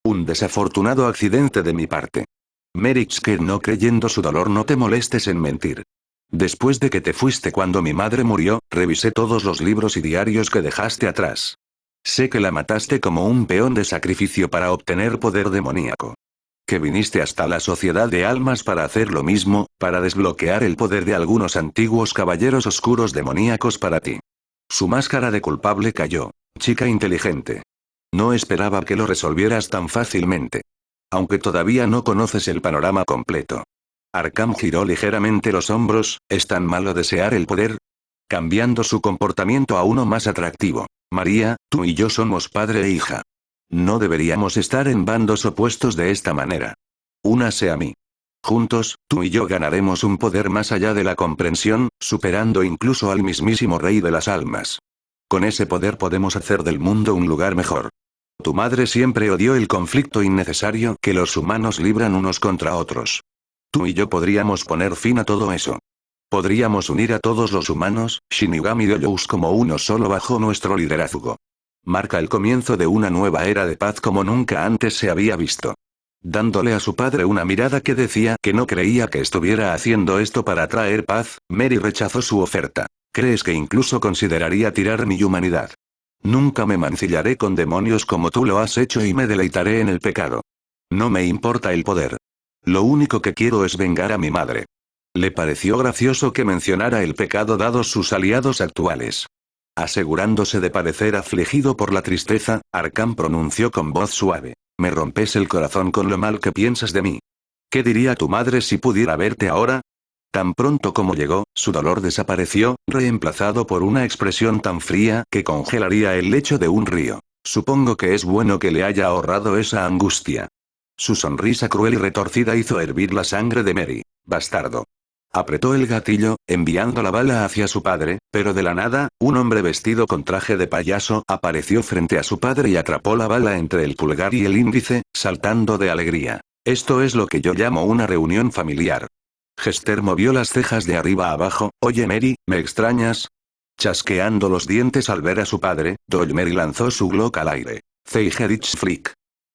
Un desafortunado accidente de mi parte. Merix, que no creyendo su dolor, no te molestes en mentir. Después de que te fuiste cuando mi madre murió, revisé todos los libros y diarios que dejaste atrás. Sé que la mataste como un peón de sacrificio para obtener poder demoníaco. Que viniste hasta la Sociedad de Almas para hacer lo mismo, para desbloquear el poder de algunos antiguos caballeros oscuros demoníacos para ti. Su máscara de culpable cayó. Chica inteligente. No esperaba que lo resolvieras tan fácilmente. Aunque todavía no conoces el panorama completo. Arkham giró ligeramente los hombros. ¿Es tan malo desear el poder? Cambiando su comportamiento a uno más atractivo. María, tú y yo somos padre e hija. No deberíamos estar en bandos opuestos de esta manera. Únase a mí. Juntos, tú y yo ganaremos un poder más allá de la comprensión, superando incluso al mismísimo Rey de las Almas. Con ese poder podemos hacer del mundo un lugar mejor. Tu madre siempre odió el conflicto innecesario que los humanos libran unos contra otros. Tú y yo podríamos poner fin a todo eso. Podríamos unir a todos los humanos, Shinigami Doujous, como uno solo bajo nuestro liderazgo. Marca el comienzo de una nueva era de paz como nunca antes se había visto. Dándole a su padre una mirada que decía que no creía que estuviera haciendo esto para traer paz, Mary rechazó su oferta. ¿Crees que incluso consideraría tirar mi humanidad? Nunca me mancillaré con demonios como tú lo has hecho y me deleitaré en el pecado. No me importa el poder. Lo único que quiero es vengar a mi madre. Le pareció gracioso que mencionara el pecado dados sus aliados actuales. Asegurándose de parecer afligido por la tristeza, Arkham pronunció con voz suave. Me rompes el corazón con lo mal que piensas de mí. ¿Qué diría tu madre si pudiera verte ahora? Tan pronto como llegó, su dolor desapareció, reemplazado por una expresión tan fría que congelaría el lecho de un río. Supongo que es bueno que le haya ahorrado esa angustia. Su sonrisa cruel y retorcida hizo hervir la sangre de Mary. Bastardo. Apretó el gatillo, enviando la bala hacia su padre, pero de la nada, un hombre vestido con traje de payaso apareció frente a su padre y atrapó la bala entre el pulgar y el índice, saltando de alegría. Esto es lo que yo llamo una reunión familiar. Hester movió las cejas de arriba a abajo. Oye Mary, ¿me extrañas? Chasqueando los dientes al ver a su padre, Mary lanzó su Glock al aire. Zeigerich Flick.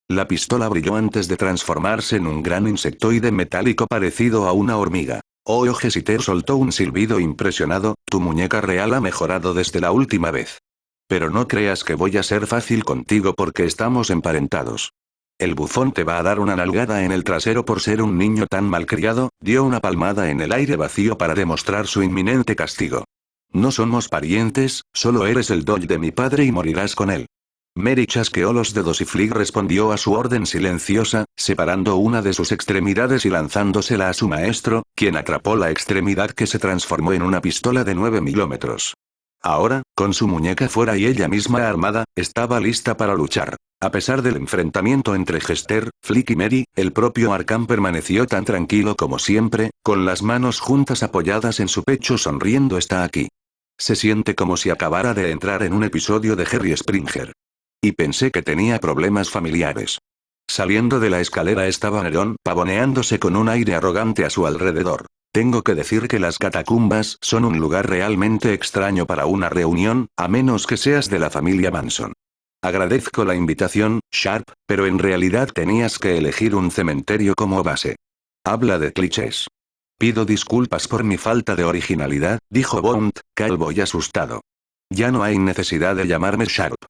La pistola brilló antes de transformarse en un gran insectoide metálico parecido a una hormiga. Hester soltó un silbido impresionado. Tu muñeca real ha mejorado desde la última vez. Pero no creas que voy a ser fácil contigo porque estamos emparentados. El bufón te va a dar una nalgada en el trasero por ser un niño tan malcriado. Dio una palmada en el aire vacío para demostrar su inminente castigo. No somos parientes, solo eres el doll de mi padre y morirás con él. Mary chasqueó los dedos y Flick respondió a su orden silenciosa, separando una de sus extremidades y lanzándosela a su maestro, quien atrapó la extremidad que se transformó en una pistola de 9 milímetros. Ahora, con su muñeca fuera y ella misma armada, estaba lista para luchar. A pesar del enfrentamiento entre Hester, Flick y Mary, el propio Arkham permaneció tan tranquilo como siempre, con las manos juntas apoyadas en su pecho sonriendo. Está aquí. Se siente como si acabara de entrar en un episodio de Jerry Springer. Y pensé que tenía problemas familiares. Saliendo de la escalera estaba Neron pavoneándose con un aire arrogante a su alrededor. Tengo que decir que las catacumbas son un lugar realmente extraño para una reunión, a menos que seas de la familia Manson. Agradezco la invitación, Sharp, pero en realidad tenías que elegir un cementerio como base. Habla de clichés. Pido disculpas por mi falta de originalidad, dijo Bond, calvo y asustado. Ya no hay necesidad de llamarme Sharp.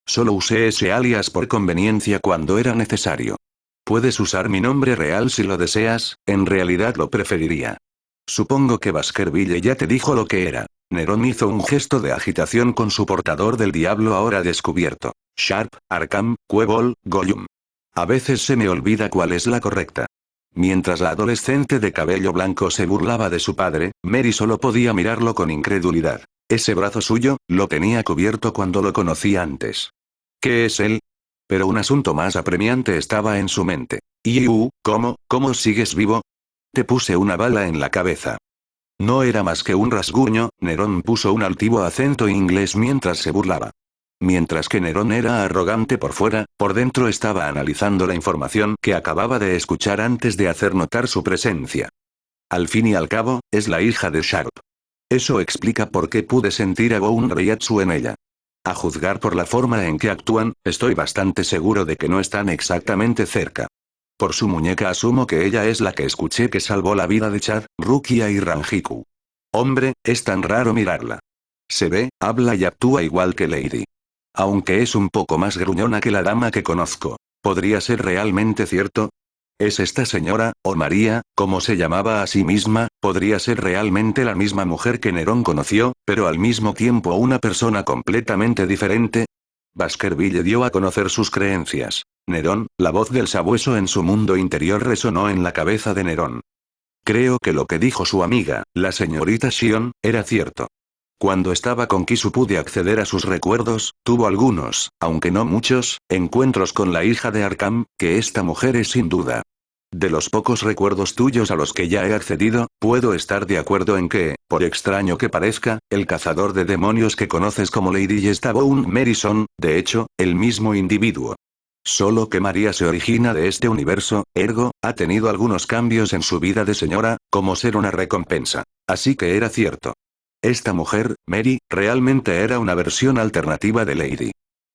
Solo usé ese alias por conveniencia cuando era necesario. Puedes usar mi nombre real si lo deseas, en realidad lo preferiría. Supongo que Baskerville ya te dijo lo que era. Nerón hizo un gesto de agitación con su portador del diablo ahora descubierto. Sharp, Arkham, Quebol, Gollum. A veces se me olvida cuál es la correcta. Mientras la adolescente de cabello blanco se burlaba de su padre, Mary solo podía mirarlo con incredulidad. Ese brazo suyo, lo tenía cubierto cuando lo conocí antes. ¿Qué es él? Pero un asunto más apremiante estaba en su mente. ¿Cómo sigues vivo? Te puse una bala en la cabeza. No era más que un rasguño, Nerón puso un altivo acento inglés mientras se burlaba. Mientras que Nerón era arrogante por fuera, por dentro estaba analizando la información que acababa de escuchar antes de hacer notar su presencia. Al fin y al cabo, es la hija de Sharp. Eso explica por qué pude sentir a Goun Reiatsu en ella. A juzgar por la forma en que actúan, estoy bastante seguro de que no están exactamente cerca. Por su muñeca asumo que ella es la que escuché que salvó la vida de Chad, Rukia y Rangiku. Hombre, es tan raro mirarla. Se ve, habla y actúa igual que Lady. Aunque es un poco más gruñona que la dama que conozco. ¿Podría ser realmente cierto? ¿Es esta señora, o María, como se llamaba a sí misma, podría ser realmente la misma mujer que Nerón conoció, pero al mismo tiempo una persona completamente diferente? Baskerville dio a conocer sus creencias. Nerón, la voz del sabueso en su mundo interior resonó en la cabeza de Nerón. Creo que lo que dijo su amiga, la señorita Shion, era cierto. Cuando estaba con Kisu pude acceder a sus recuerdos, tuvo algunos, aunque no muchos, encuentros con la hija de Arkham, que esta mujer es sin duda. De los pocos recuerdos tuyos a los que ya he accedido, puedo estar de acuerdo en que, por extraño que parezca, el cazador de demonios que conoces como Lady Stavone Marison, de hecho, el mismo individuo. Solo que María se origina de este universo, ergo, ha tenido algunos cambios en su vida de señora, como ser una recompensa. Así que era cierto. Esta mujer, Mary, realmente era una versión alternativa de Lady.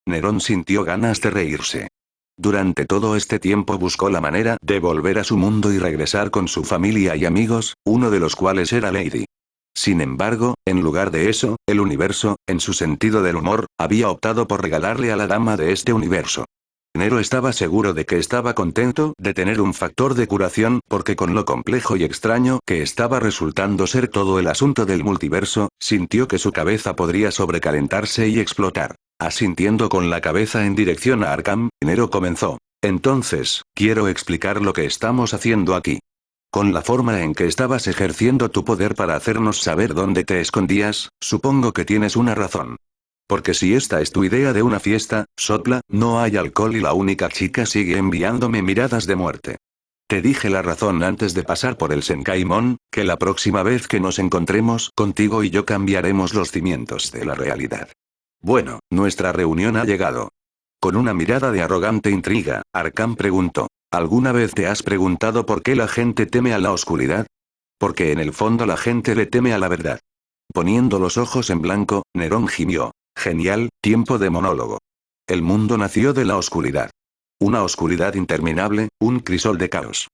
Nerón sintió ganas de reírse. Durante todo este tiempo buscó la manera de volver a su mundo y regresar con su familia y amigos, uno de los cuales era Lady. Sin embargo, en lugar de eso, el universo, en su sentido del humor, había optado por regalarle a la dama de este universo. Nero estaba seguro de que estaba contento de tener un factor de curación porque con lo complejo y extraño que estaba resultando ser todo el asunto del multiverso, sintió que su cabeza podría sobrecalentarse y explotar. Asintiendo con la cabeza en dirección a Arkham, Nero comenzó. Entonces, quiero explicar lo que estamos haciendo aquí. Con la forma en que estabas ejerciendo tu poder para hacernos saber dónde te escondías, supongo que tienes una razón. Porque si esta es tu idea de una fiesta, sopla, no hay alcohol y la única chica sigue enviándome miradas de muerte. Te dije la razón antes de pasar por el Senkaimon, que la próxima vez que nos encontremos contigo y yo cambiaremos los cimientos de la realidad. Bueno, nuestra reunión ha llegado. Con una mirada de arrogante intriga, Arkham preguntó, ¿alguna vez te has preguntado por qué la gente teme a la oscuridad? Porque en el fondo la gente le teme a la verdad. Poniendo los ojos en blanco, Nerón gimió. Genial, tiempo de monólogo. El mundo nació de la oscuridad. Una oscuridad interminable, un crisol de caos.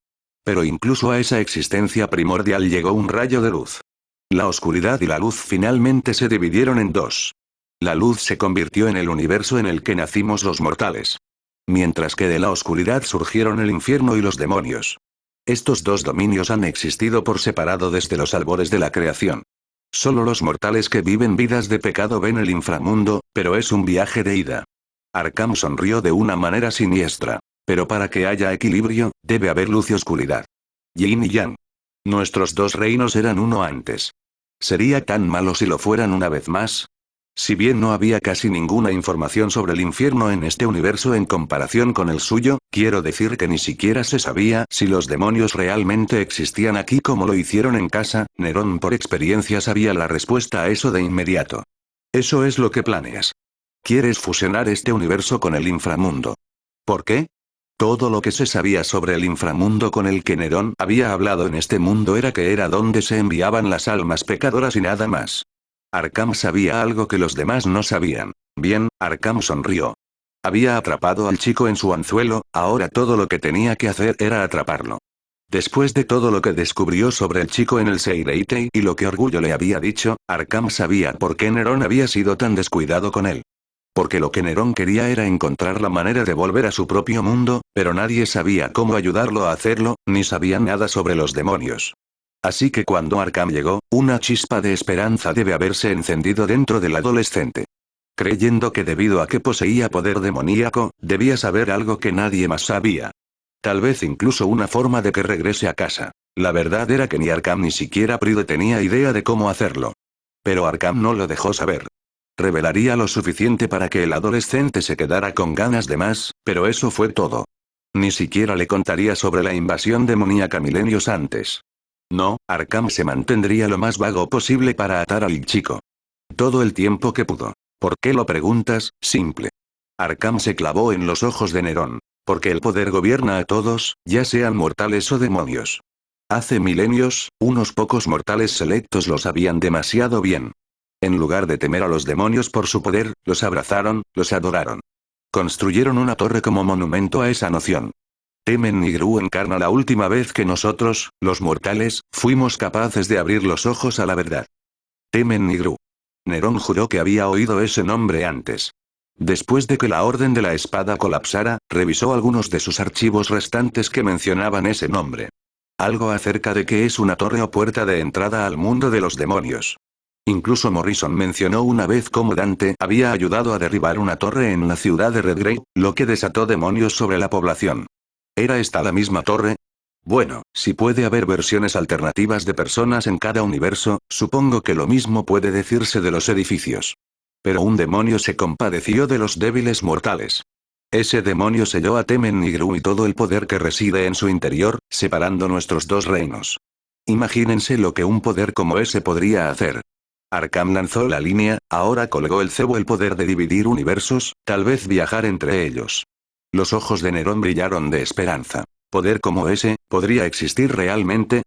Pero incluso a esa existencia primordial llegó un rayo de luz. La oscuridad y la luz finalmente se dividieron en dos. La luz se convirtió en el universo en el que nacimos los mortales. Mientras que de la oscuridad surgieron el infierno y los demonios. Estos dos dominios han existido por separado desde los albores de la creación. Solo los mortales que viven vidas de pecado ven el inframundo, pero es un viaje de ida. Arkham sonrió de una manera siniestra. Pero para que haya equilibrio, debe haber luz y oscuridad. Yin y Yang. Nuestros dos reinos eran uno antes. ¿Sería tan malo si lo fueran una vez más? Si bien no había casi ninguna información sobre el infierno en este universo en comparación con el suyo, quiero decir que ni siquiera se sabía si los demonios realmente existían aquí como lo hicieron en casa, Nerón por experiencia sabía la respuesta a eso de inmediato. Eso es lo que planeas. Quieres fusionar este universo con el inframundo. ¿Por qué? Todo lo que se sabía sobre el inframundo con el que Nerón había hablado en este mundo era que era donde se enviaban las almas pecadoras y nada más. Arkham sabía algo que los demás no sabían. Bien, Arkham sonrió. Había atrapado al chico en su anzuelo, ahora todo lo que tenía que hacer era atraparlo. Después de todo lo que descubrió sobre el chico en el Seireitei y lo que Orgullo le había dicho, Arkham sabía por qué Nerón había sido tan descuidado con él. Porque lo que Nerón quería era encontrar la manera de volver a su propio mundo, pero nadie sabía cómo ayudarlo a hacerlo, ni sabía nada sobre los demonios. Así que cuando Arkham llegó, una chispa de esperanza debe haberse encendido dentro del adolescente. Creyendo que debido a que poseía poder demoníaco, debía saber algo que nadie más sabía. Tal vez incluso una forma de que regrese a casa. La verdad era que ni Arkham ni siquiera Pride tenía idea de cómo hacerlo. Pero Arkham no lo dejó saber. Revelaría lo suficiente para que el adolescente se quedara con ganas de más, pero eso fue todo. Ni siquiera le contaría sobre la invasión demoníaca milenios antes. No, Arkham se mantendría lo más vago posible para atar al chico. Todo el tiempo que pudo. ¿Por qué lo preguntas? Simple. Arkham se clavó en los ojos de Nerón. Porque el poder gobierna a todos, ya sean mortales o demonios. Hace milenios, unos pocos mortales selectos lo sabían demasiado bien. En lugar de temer a los demonios por su poder, los abrazaron, los adoraron. Construyeron una torre como monumento a esa noción. Temen Nigru encarna la última vez que nosotros, los mortales, fuimos capaces de abrir los ojos a la verdad. Temen Nigru. Nerón juró que había oído ese nombre antes. Después de que la Orden de la Espada colapsara, revisó algunos de sus archivos restantes que mencionaban ese nombre. Algo acerca de que es una torre o puerta de entrada al mundo de los demonios. Incluso Morrison mencionó una vez cómo Dante había ayudado a derribar una torre en la ciudad de Redgrave, lo que desató demonios sobre la población. ¿Era esta la misma torre? Bueno, si puede haber versiones alternativas de personas en cada universo, supongo que lo mismo puede decirse de los edificios. Pero un demonio se compadeció de los débiles mortales. Ese demonio selló a Temen Nigru y todo el poder que reside en su interior, separando nuestros dos reinos. Imagínense lo que un poder como ese podría hacer. Arkham lanzó la línea, ahora colgó el cebo el poder de dividir universos, tal vez viajar entre ellos. Los ojos de Nerón brillaron de esperanza. ¿Poder como ese, podría existir realmente?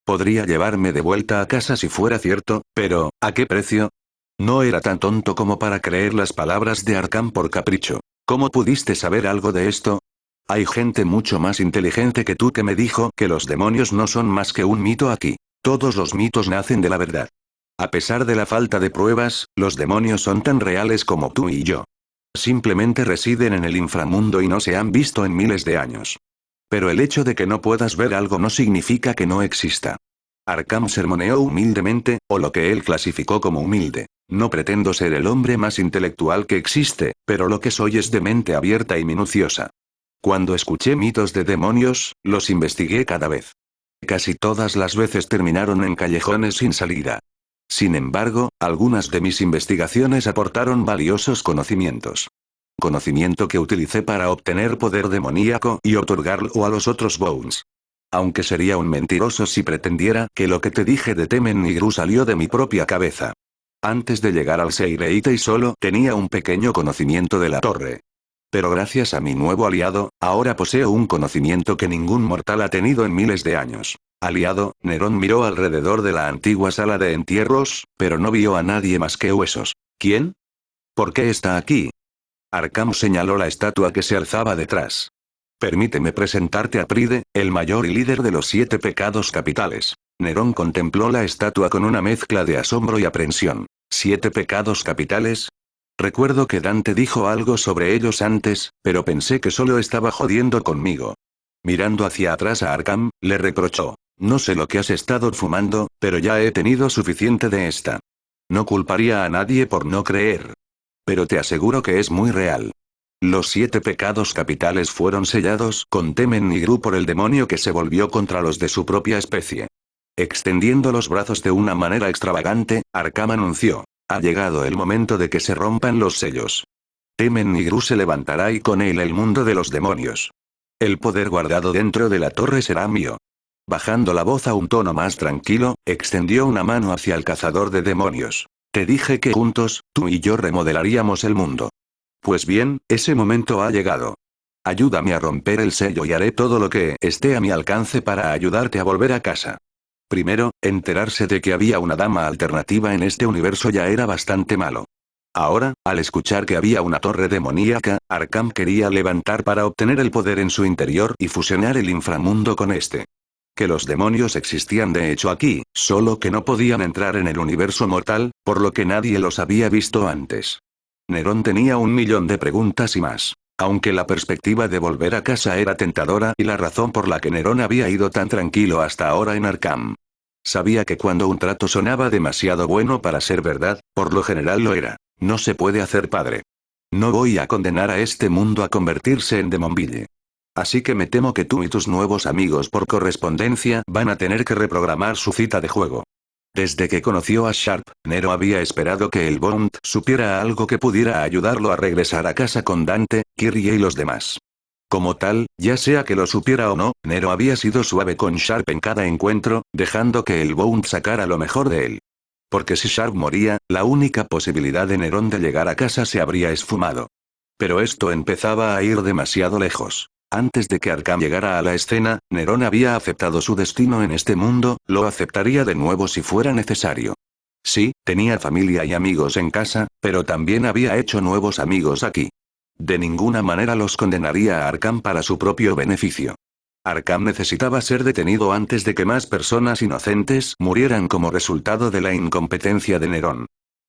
Podría llevarme de vuelta a casa si fuera cierto, pero, ¿a qué precio? No era tan tonto como para creer las palabras de Arkham por capricho. ¿Cómo pudiste saber algo de esto? Hay gente mucho más inteligente que tú que me dijo que los demonios no son más que un mito aquí. Todos los mitos nacen de la verdad. A pesar de la falta de pruebas, los demonios son tan reales como tú y yo. Simplemente residen en el inframundo y no se han visto en miles de años. Pero el hecho de que no puedas ver algo no significa que no exista. Arkham sermoneó humildemente, o lo que él clasificó como humilde. No pretendo ser el hombre más intelectual que existe, pero lo que soy es de mente abierta y minuciosa. Cuando escuché mitos de demonios, los investigué cada vez. Casi todas las veces terminaron en callejones sin salida. Sin embargo, algunas de mis investigaciones aportaron valiosos conocimientos. Conocimiento que utilicé para obtener poder demoníaco y otorgarlo a los otros Bones. Aunque sería un mentiroso si pretendiera que lo que te dije de Temen Nigru salió de mi propia cabeza. Antes de llegar al Seireitei solo tenía un pequeño conocimiento de la torre. Pero gracias a mi nuevo aliado, ahora poseo un conocimiento que ningún mortal ha tenido en miles de años. Aliado, Nerón miró alrededor de la antigua sala de entierros, pero no vio a nadie más que huesos. ¿Quién? ¿Por qué está aquí? Arkham señaló la estatua que se alzaba detrás. Permíteme presentarte a Pride, el mayor y líder de los 7 pecados capitales. Nerón contempló la estatua con una mezcla de asombro y aprensión. ¿7 pecados capitales? Recuerdo que Dante dijo algo sobre ellos antes, pero pensé que solo estaba jodiendo conmigo. Mirando hacia atrás a Arkham, le reprochó. No sé lo que has estado fumando, pero ya he tenido suficiente de esta. No culparía a nadie por no creer. Pero te aseguro que es muy real. Los 7 pecados capitales fueron sellados con Temen Nigru por el demonio que se volvió contra los de su propia especie. Extendiendo los brazos de una manera extravagante, Arkham anunció. Ha llegado el momento de que se rompan los sellos. Temen Nigru se levantará y con él el mundo de los demonios. El poder guardado dentro de la torre será mío. Bajando la voz a un tono más tranquilo, extendió una mano hacia el cazador de demonios. Te dije que juntos, tú y yo remodelaríamos el mundo. Pues bien, ese momento ha llegado. Ayúdame a romper el sello y haré todo lo que esté a mi alcance para ayudarte a volver a casa. Primero, enterarse de que había una dama alternativa en este universo ya era bastante malo. Ahora, al escuchar que había una torre demoníaca, Arkham quería levantar para obtener el poder en su interior y fusionar el inframundo con este. Que los demonios existían de hecho aquí, solo que no podían entrar en el universo mortal, por lo que nadie los había visto antes. Nerón tenía 1.000.000 de preguntas y más. Aunque la perspectiva de volver a casa era tentadora y la razón por la que Nerón había ido tan tranquilo hasta ahora en Arkham. Sabía que cuando un trato sonaba demasiado bueno para ser verdad, por lo general lo era. No se puede hacer padre. No voy a condenar a este mundo a convertirse en Demonville. Así que me temo que tú y tus nuevos amigos por correspondencia van a tener que reprogramar su cita de juego. Desde que conoció a Sharp, Nero había esperado que el Bond supiera algo que pudiera ayudarlo a regresar a casa con Dante, Kyrie y los demás. Como tal, ya sea que lo supiera o no, Nero había sido suave con Sharp en cada encuentro, dejando que el Bond sacara lo mejor de él. Porque si Sharp moría, la única posibilidad de Nerón de llegar a casa se habría esfumado. Pero esto empezaba a ir demasiado lejos. Antes de que Arkham llegara a la escena, Nerón había aceptado su destino en este mundo, lo aceptaría de nuevo si fuera necesario. Sí, tenía familia y amigos en casa, pero también había hecho nuevos amigos aquí. De ninguna manera los condenaría a Arkham para su propio beneficio. Arkham necesitaba ser detenido antes de que más personas inocentes murieran como resultado de la incompetencia de Nerón.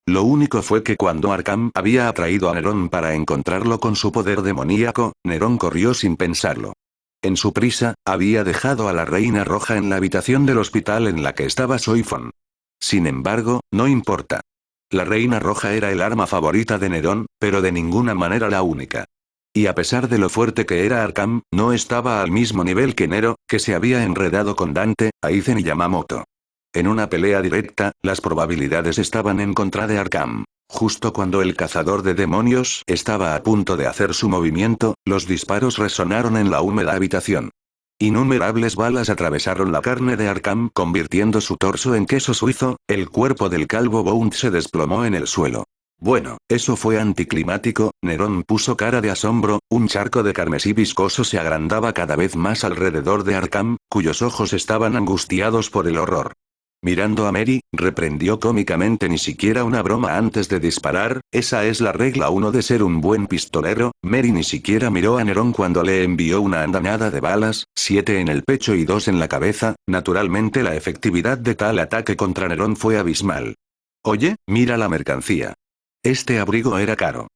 Lo único fue que cuando Arkham había atraído a Nerón para encontrarlo con su poder demoníaco, Nerón corrió sin pensarlo. En su prisa, había dejado a la Reina Roja en la habitación del hospital en la que estaba Soifon. Sin embargo, no importa. La Reina Roja era el arma favorita de Nerón, pero de ninguna manera la única. Y a pesar de lo fuerte que era Arkham, no estaba al mismo nivel que Nero, que se había enredado con Dante, Aizen y Yamamoto. En una pelea directa, las probabilidades estaban en contra de Arkham. Justo cuando el cazador de demonios estaba a punto de hacer su movimiento, los disparos resonaron en la húmeda habitación. Innumerables balas atravesaron la carne de Arkham convirtiendo su torso en queso suizo, el cuerpo del calvo Bond se desplomó en el suelo. Bueno, eso fue anticlimático, Nerón puso cara de asombro, un charco de carmesí viscoso se agrandaba cada vez más alrededor de Arkham, cuyos ojos estaban angustiados por el horror. Mirando a Mary, reprendió cómicamente: ni siquiera una broma antes de disparar, esa es la regla 1 de ser un buen pistolero. Mary ni siquiera miró a Nerón cuando le envió una andanada de balas, 7 en el pecho y 2 en la cabeza, naturalmente la efectividad de tal ataque contra Nerón fue abismal. Oye, mira la mercancía. Este abrigo era caro.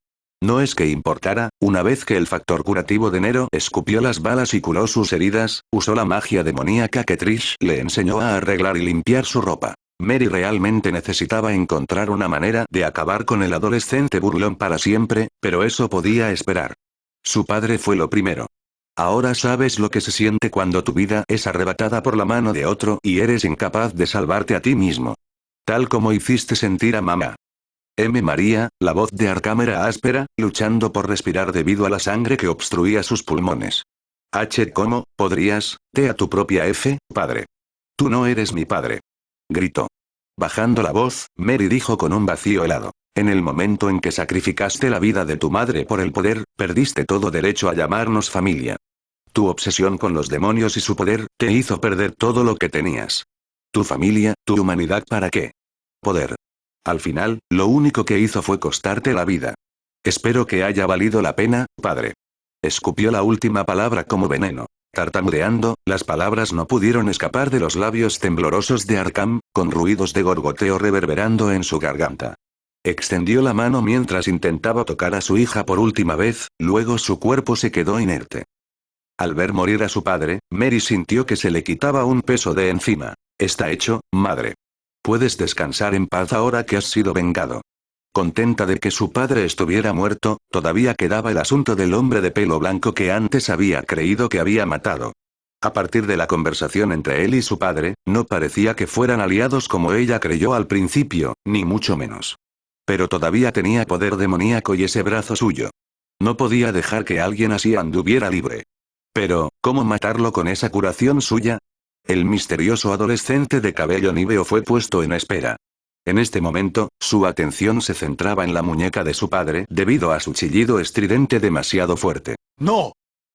No es que importara, una vez que el factor curativo de Nero escupió las balas y curó sus heridas, usó la magia demoníaca que Trish le enseñó a arreglar y limpiar su ropa. Mary realmente necesitaba encontrar una manera de acabar con el adolescente burlón para siempre, pero eso podía esperar. Su padre fue lo primero. Ahora sabes lo que se siente cuando tu vida es arrebatada por la mano de otro y eres incapaz de salvarte a ti mismo. Tal como hiciste sentir a mamá. María, la voz de Arkham era áspera, luchando por respirar debido a la sangre que obstruía sus pulmones. ¿Cómo podrías, a tu propia padre? Tú no eres mi padre. Gritó. Bajando la voz, Mary dijo con un vacío helado. En el momento en que sacrificaste la vida de tu madre por el poder, perdiste todo derecho a llamarnos familia. Tu obsesión con los demonios y su poder, te hizo perder todo lo que tenías. Tu familia, tu humanidad, ¿para qué? Poder. Al final, lo único que hizo fue costarte la vida. Espero que haya valido la pena, padre. Escupió la última palabra como veneno. Tartamudeando, las palabras no pudieron escapar de los labios temblorosos de Arkham, con ruidos de gorgoteo reverberando en su garganta. Extendió la mano mientras intentaba tocar a su hija por última vez, luego su cuerpo se quedó inerte. Al ver morir a su padre, Mary sintió que se le quitaba un peso de encima. Está hecho, madre. Puedes descansar en paz ahora que has sido vengado. Contenta de que su padre estuviera muerto, todavía quedaba el asunto del hombre de pelo blanco que antes había creído que había matado. A partir de la conversación entre él y su padre, no parecía que fueran aliados como ella creyó al principio, ni mucho menos. Pero todavía tenía poder demoníaco y ese brazo suyo. No podía dejar que alguien así anduviera libre. Pero, ¿cómo matarlo con esa curación suya? El misterioso adolescente de cabello níveo fue puesto en espera. En este momento, su atención se centraba en la muñeca de su padre debido a su chillido estridente demasiado fuerte. ¡No!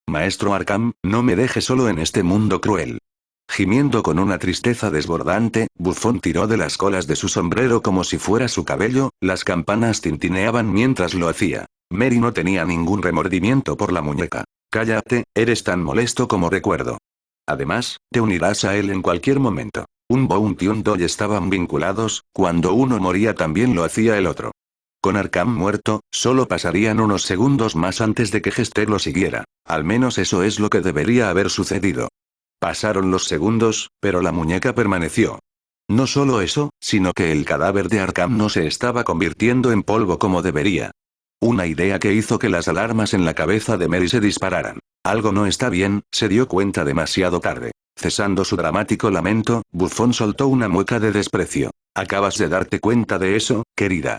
Maestro Arkham, no me deje solo en este mundo cruel. Gimiendo con una tristeza desbordante, Bufón tiró de las colas de su sombrero como si fuera su cabello, las campanas tintineaban mientras lo hacía. Mary no tenía ningún remordimiento por la muñeca. Cállate, eres tan molesto como recuerdo. Además, te unirás a él en cualquier momento. Un Bounty y un Doll estaban vinculados, cuando uno moría también lo hacía el otro. Con Arkham muerto, solo pasarían unos segundos más antes de que Jester lo siguiera. Al menos eso es lo que debería haber sucedido. Pasaron los segundos, pero la muñeca permaneció. No solo eso, sino que el cadáver de Arkham no se estaba convirtiendo en polvo como debería. Una idea que hizo que las alarmas en la cabeza de Mary se dispararan. Algo no está bien, se dio cuenta demasiado tarde. Cesando su dramático lamento, Bufón soltó una mueca de desprecio. ¿Acabas de darte cuenta de eso, querida?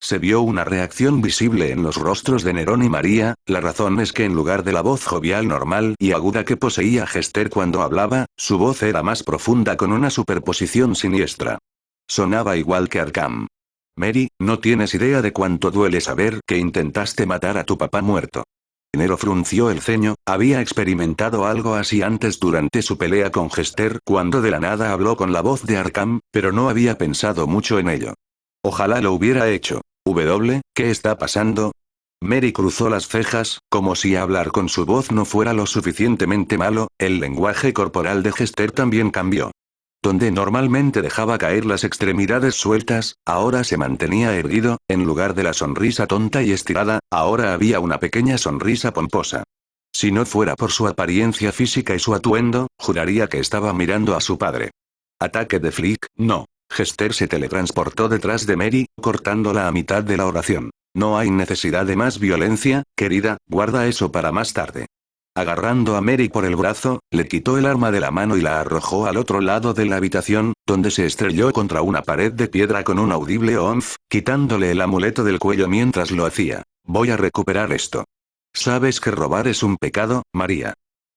Se vio una reacción visible en los rostros de Nerón y María. La razón es que en lugar de la voz jovial normal y aguda que poseía Jester cuando hablaba, su voz era más profunda con una superposición siniestra. Sonaba igual que Arkham. Mary, no tienes idea de cuánto duele saber que intentaste matar a tu papá muerto. Nero frunció el ceño, había experimentado algo así antes durante su pelea con Jester cuando de la nada habló con la voz de Arkham, pero no había pensado mucho en ello. Ojalá lo hubiera hecho. ¿Qué está pasando? Mary cruzó las cejas, como si hablar con su voz no fuera lo suficientemente malo. El lenguaje corporal de Jester también cambió. Donde normalmente dejaba caer las extremidades sueltas, ahora se mantenía erguido, en lugar de la sonrisa tonta y estirada, ahora había una pequeña sonrisa pomposa. Si no fuera por su apariencia física y su atuendo, juraría que estaba mirando a su padre. Ataque de Flick, no. Jester se teletransportó detrás de Mary, cortándola a mitad de la oración. No hay necesidad de más violencia, querida, guarda eso para más tarde. Agarrando a Mary por el brazo, le quitó el arma de la mano y la arrojó al otro lado de la habitación, donde se estrelló contra una pared de piedra con un audible onf, quitándole el amuleto del cuello mientras lo hacía. Voy a recuperar esto. ¿Sabes que robar es un pecado, María?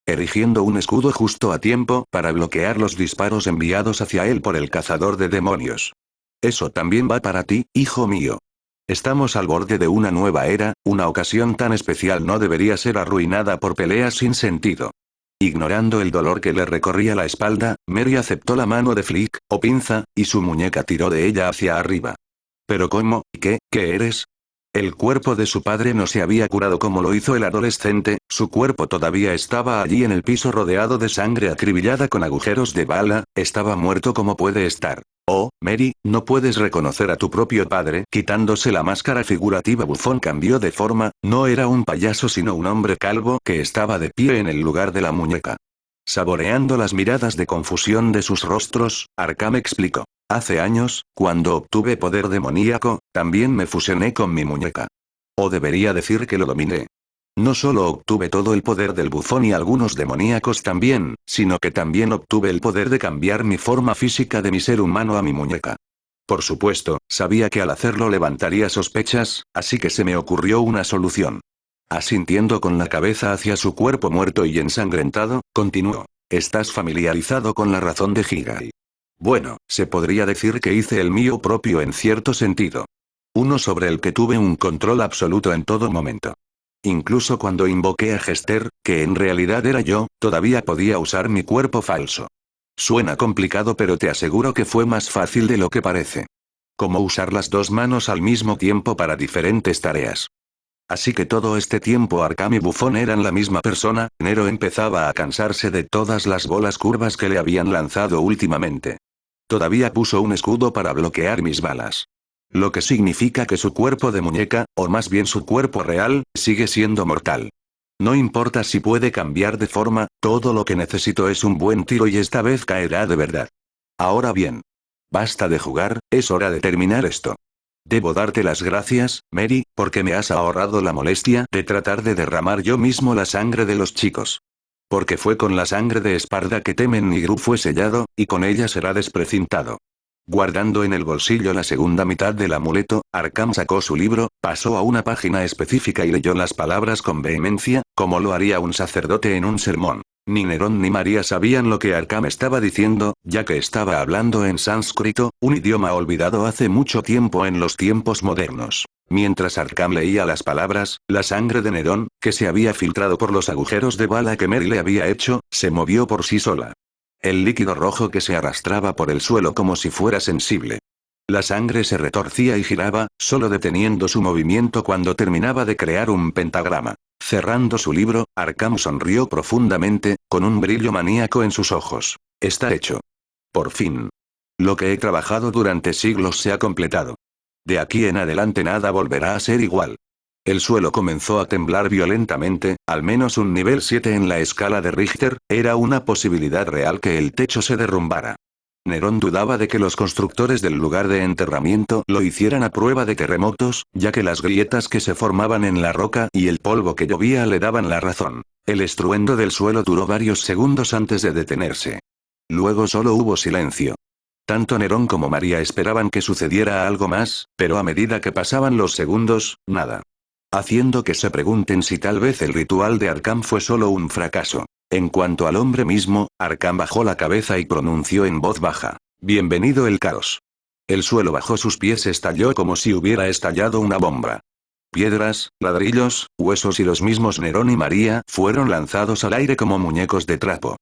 Erigiendo un escudo justo a tiempo para bloquear los disparos enviados hacia él por el cazador de demonios. Eso también va para ti, hijo mío. Estamos al borde de una nueva era, una ocasión tan especial no debería ser arruinada por peleas sin sentido. Ignorando el dolor que le recorría la espalda, Mary aceptó la mano de Flick, o pinza, y su muñeca tiró de ella hacia arriba. ¿Pero cómo? ¿Qué eres? El cuerpo de su padre no se había curado como lo hizo el adolescente, su cuerpo todavía estaba allí en el piso rodeado de sangre acribillada con agujeros de bala, estaba muerto como puede estar. Oh, Mary, ¿no puedes reconocer a tu propio padre? Quitándose la máscara figurativa, Bufón cambió de forma, no era un payaso sino un hombre calvo que estaba de pie en el lugar de la muñeca. Saboreando las miradas de confusión de sus rostros, Arkham explicó. Hace años, cuando obtuve poder demoníaco, también me fusioné con mi muñeca. O debería decir que lo dominé. No solo obtuve todo el poder del bufón y algunos demoníacos también, sino que también obtuve el poder de cambiar mi forma física de mi ser humano a mi muñeca. Por supuesto, sabía que al hacerlo levantaría sospechas, así que se me ocurrió una solución. Asintiendo con la cabeza hacia su cuerpo muerto y ensangrentado, continuó. ¿Estás familiarizado con la razón de Higai? Bueno, se podría decir que hice el mío propio en cierto sentido. Uno sobre el que tuve un control absoluto en todo momento. Incluso cuando invoqué a Jester, que en realidad era yo, todavía podía usar mi cuerpo falso. Suena complicado, pero te aseguro que fue más fácil de lo que parece. Como usar las dos manos al mismo tiempo para diferentes tareas. Así que todo este tiempo Arkham y Bufón eran la misma persona. Nero empezaba a cansarse de todas las bolas curvas que le habían lanzado últimamente. Todavía puso un escudo para bloquear mis balas. Lo que significa que su cuerpo de muñeca, o más bien su cuerpo real, sigue siendo mortal. No importa si puede cambiar de forma, todo lo que necesito es un buen tiro y esta vez caerá de verdad. Ahora bien. Basta de jugar, es hora de terminar esto. Debo darte las gracias, Mary, porque me has ahorrado la molestia de tratar de derramar yo mismo la sangre de los chicos. Porque fue con la sangre de Esparda que Temen Nigru fue sellado, y con ella será desprecintado. Guardando en el bolsillo la segunda mitad del amuleto, Arkham sacó su libro, pasó a una página específica y leyó las palabras con vehemencia, como lo haría un sacerdote en un sermón. Ni Nerón ni María sabían lo que Arkham estaba diciendo, ya que estaba hablando en sánscrito, un idioma olvidado hace mucho tiempo en los tiempos modernos. Mientras Arkham leía las palabras, la sangre de Nerón, que se había filtrado por los agujeros de bala que Mary le había hecho, se movió por sí sola. el líquido rojo que se arrastraba por el suelo como si fuera sensible. La sangre se retorcía y giraba, solo deteniendo su movimiento cuando terminaba de crear un pentagrama. Cerrando su libro, Arkham sonrió profundamente, con un brillo maníaco en sus ojos. Está hecho. Por fin. Lo que he trabajado durante siglos se ha completado. De aquí en adelante nada volverá a ser igual. El suelo comenzó a temblar violentamente, al menos un nivel 7 en la escala de Richter, era una posibilidad real que el techo se derrumbara. Nerón dudaba de que los constructores del lugar de enterramiento lo hicieran a prueba de terremotos, ya que las grietas que se formaban en la roca y el polvo que llovía le daban la razón. El estruendo del suelo duró varios segundos antes de detenerse. Luego solo hubo silencio. Tanto Nerón como María esperaban que sucediera algo más, pero a medida que pasaban los segundos, nada. Haciendo que se pregunten si tal vez el ritual de Arkham fue solo un fracaso. En cuanto al hombre mismo, Arkham bajó la cabeza y pronunció en voz baja: «Bienvenido el caos». El suelo bajo sus pies estalló como si hubiera estallado una bomba. Piedras, ladrillos, huesos y los mismos Nerón y María fueron lanzados al aire como muñecos de trapo.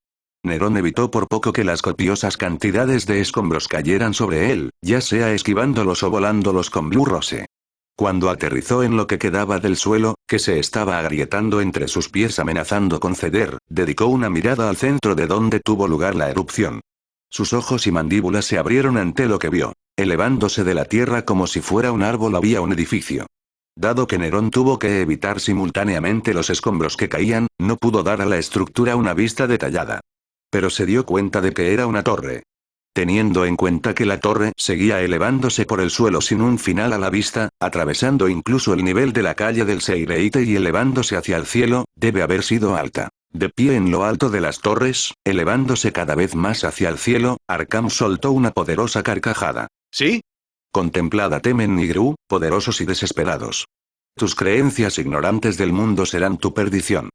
Nerón evitó por poco que las copiosas cantidades de escombros cayeran sobre él, ya sea esquivándolos o volándolos con Blue Rose. Cuando aterrizó en lo que quedaba del suelo, que se estaba agrietando entre sus pies amenazando con ceder, dedicó una mirada al centro de donde tuvo lugar la erupción. Sus ojos y mandíbulas se abrieron ante lo que vio. Elevándose de la tierra como si fuera un árbol había un edificio. Dado que Nerón tuvo que evitar simultáneamente los escombros que caían, no pudo dar a la estructura una vista detallada. Pero se dio cuenta de que era una torre. Teniendo en cuenta que la torre seguía elevándose por el suelo sin un final a la vista, atravesando incluso el nivel de la calle del Seireite y elevándose hacia el cielo, debe haber sido alta. De pie en lo alto de las torres, elevándose cada vez más hacia el cielo, Arkham soltó una poderosa carcajada. ¿Sí? Contemplad a Temen y Gru, poderosos y desesperados. Tus creencias ignorantes del mundo serán tu perdición.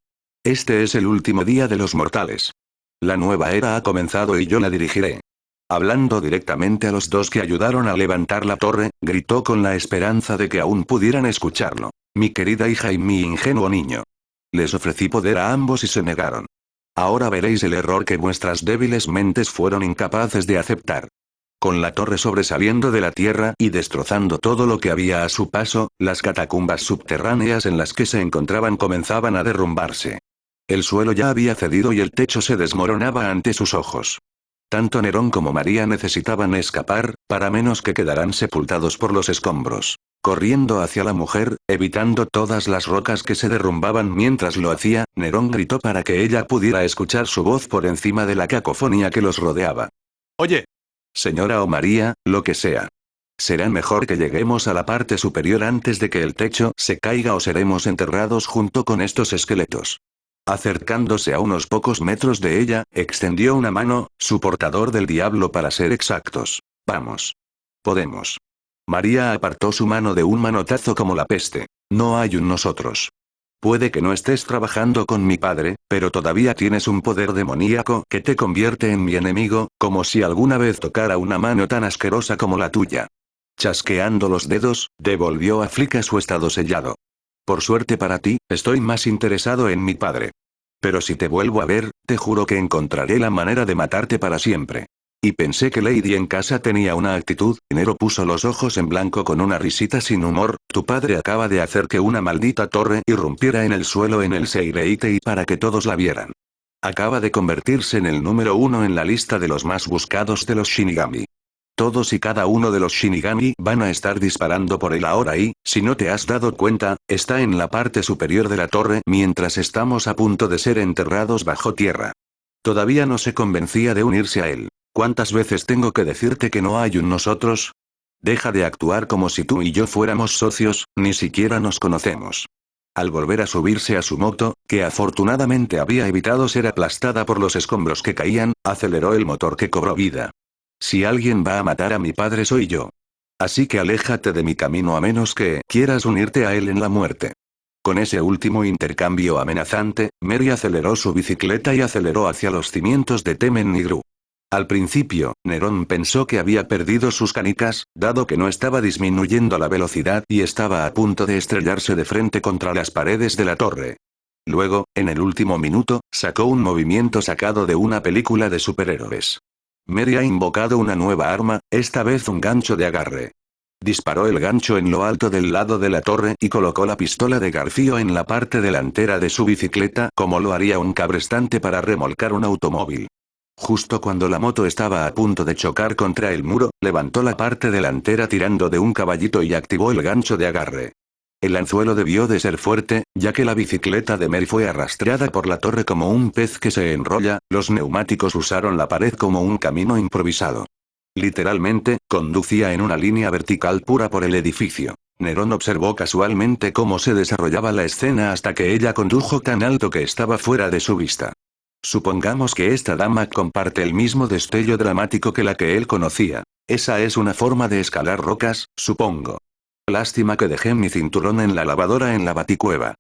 Este es el último día de los mortales. La nueva era ha comenzado y yo la dirigiré. Hablando directamente a los dos que ayudaron a levantar la torre, gritó con la esperanza de que aún pudieran escucharlo. Mi querida hija y mi ingenuo niño. Les ofrecí poder a ambos y se negaron. Ahora veréis el error que vuestras débiles mentes fueron incapaces de aceptar. Con la torre sobresaliendo de la tierra y destrozando todo lo que había a su paso, las catacumbas subterráneas en las que se encontraban comenzaban a derrumbarse. El suelo ya había cedido y el techo se desmoronaba ante sus ojos. Tanto Nerón como María necesitaban escapar, para menos que quedaran sepultados por los escombros. Corriendo hacia la mujer, evitando todas las rocas que se derrumbaban mientras lo hacía, Nerón gritó para que ella pudiera escuchar su voz por encima de la cacofonía que los rodeaba. «Oye. Señora o María, lo que sea. Será mejor que lleguemos a la parte superior antes de que el techo se caiga o seremos enterrados junto con estos esqueletos». Acercándose a unos pocos metros de ella, extendió una mano, su portador del diablo para ser exactos. «Vamos. Podemos». María apartó su mano de un manotazo como la peste. «No hay un nosotros. Puede que no estés trabajando con mi padre, pero todavía tienes un poder demoníaco que te convierte en mi enemigo, como si alguna vez tocara una mano tan asquerosa como la tuya». Chasqueando los dedos, devolvió a Flick a su estado sellado. «Por suerte para ti, estoy más interesado en mi padre. Pero si te vuelvo a ver, te juro que encontraré la manera de matarte para siempre». Y pensé que Lady en casa tenía una actitud. Nero puso los ojos en blanco con una risita sin humor. Tu padre acaba de hacer que una maldita torre irrumpiera en el suelo en el Seireite y para que todos la vieran. Acaba de convertirse en el número 1 en la lista de los más buscados de los Shinigami. Todos y cada uno de los Shinigami van a estar disparando por él ahora y, si no te has dado cuenta, está en la parte superior de la torre mientras estamos a punto de ser enterrados bajo tierra. Todavía no se convencía de unirse a él. ¿Cuántas veces tengo que decirte que no hay un nosotros? Deja de actuar como si tú y yo fuéramos socios, ni siquiera nos conocemos. Al volver a subirse a su moto, que afortunadamente había evitado ser aplastada por los escombros que caían, aceleró el motor que cobró vida. Si alguien va a matar a mi padre soy yo. Así que aléjate de mi camino a menos que quieras unirte a él en la muerte. Con ese último intercambio amenazante, Mary aceleró su bicicleta y aceleró hacia los cimientos de Temen y Gru. Al principio, Nerón pensó que había perdido sus canicas, dado que no estaba disminuyendo la velocidad y estaba a punto de estrellarse de frente contra las paredes de la torre. Luego, en el último minuto, sacó un movimiento sacado de una película de superhéroes. Mary ha invocado una nueva arma, esta vez un gancho de agarre. Disparó el gancho en lo alto del lado de la torre y colocó la pistola de Garfio en la parte delantera de su bicicleta como lo haría un cabrestante para remolcar un automóvil. Justo cuando la moto estaba a punto de chocar contra el muro, levantó la parte delantera tirando de un caballito y activó el gancho de agarre. El anzuelo debió de ser fuerte, ya que la bicicleta de Mary fue arrastrada por la torre como un pez que se enrolla, los neumáticos usaron la pared como un camino improvisado. Literalmente, conducía en una línea vertical pura por el edificio. Nerón observó casualmente cómo se desarrollaba la escena hasta que ella condujo tan alto que estaba fuera de su vista. Supongamos que esta dama comparte el mismo destello dramático que la que él conocía. Esa es una forma de escalar rocas, supongo. Lástima que dejé mi cinturón en la lavadora en la baticueva.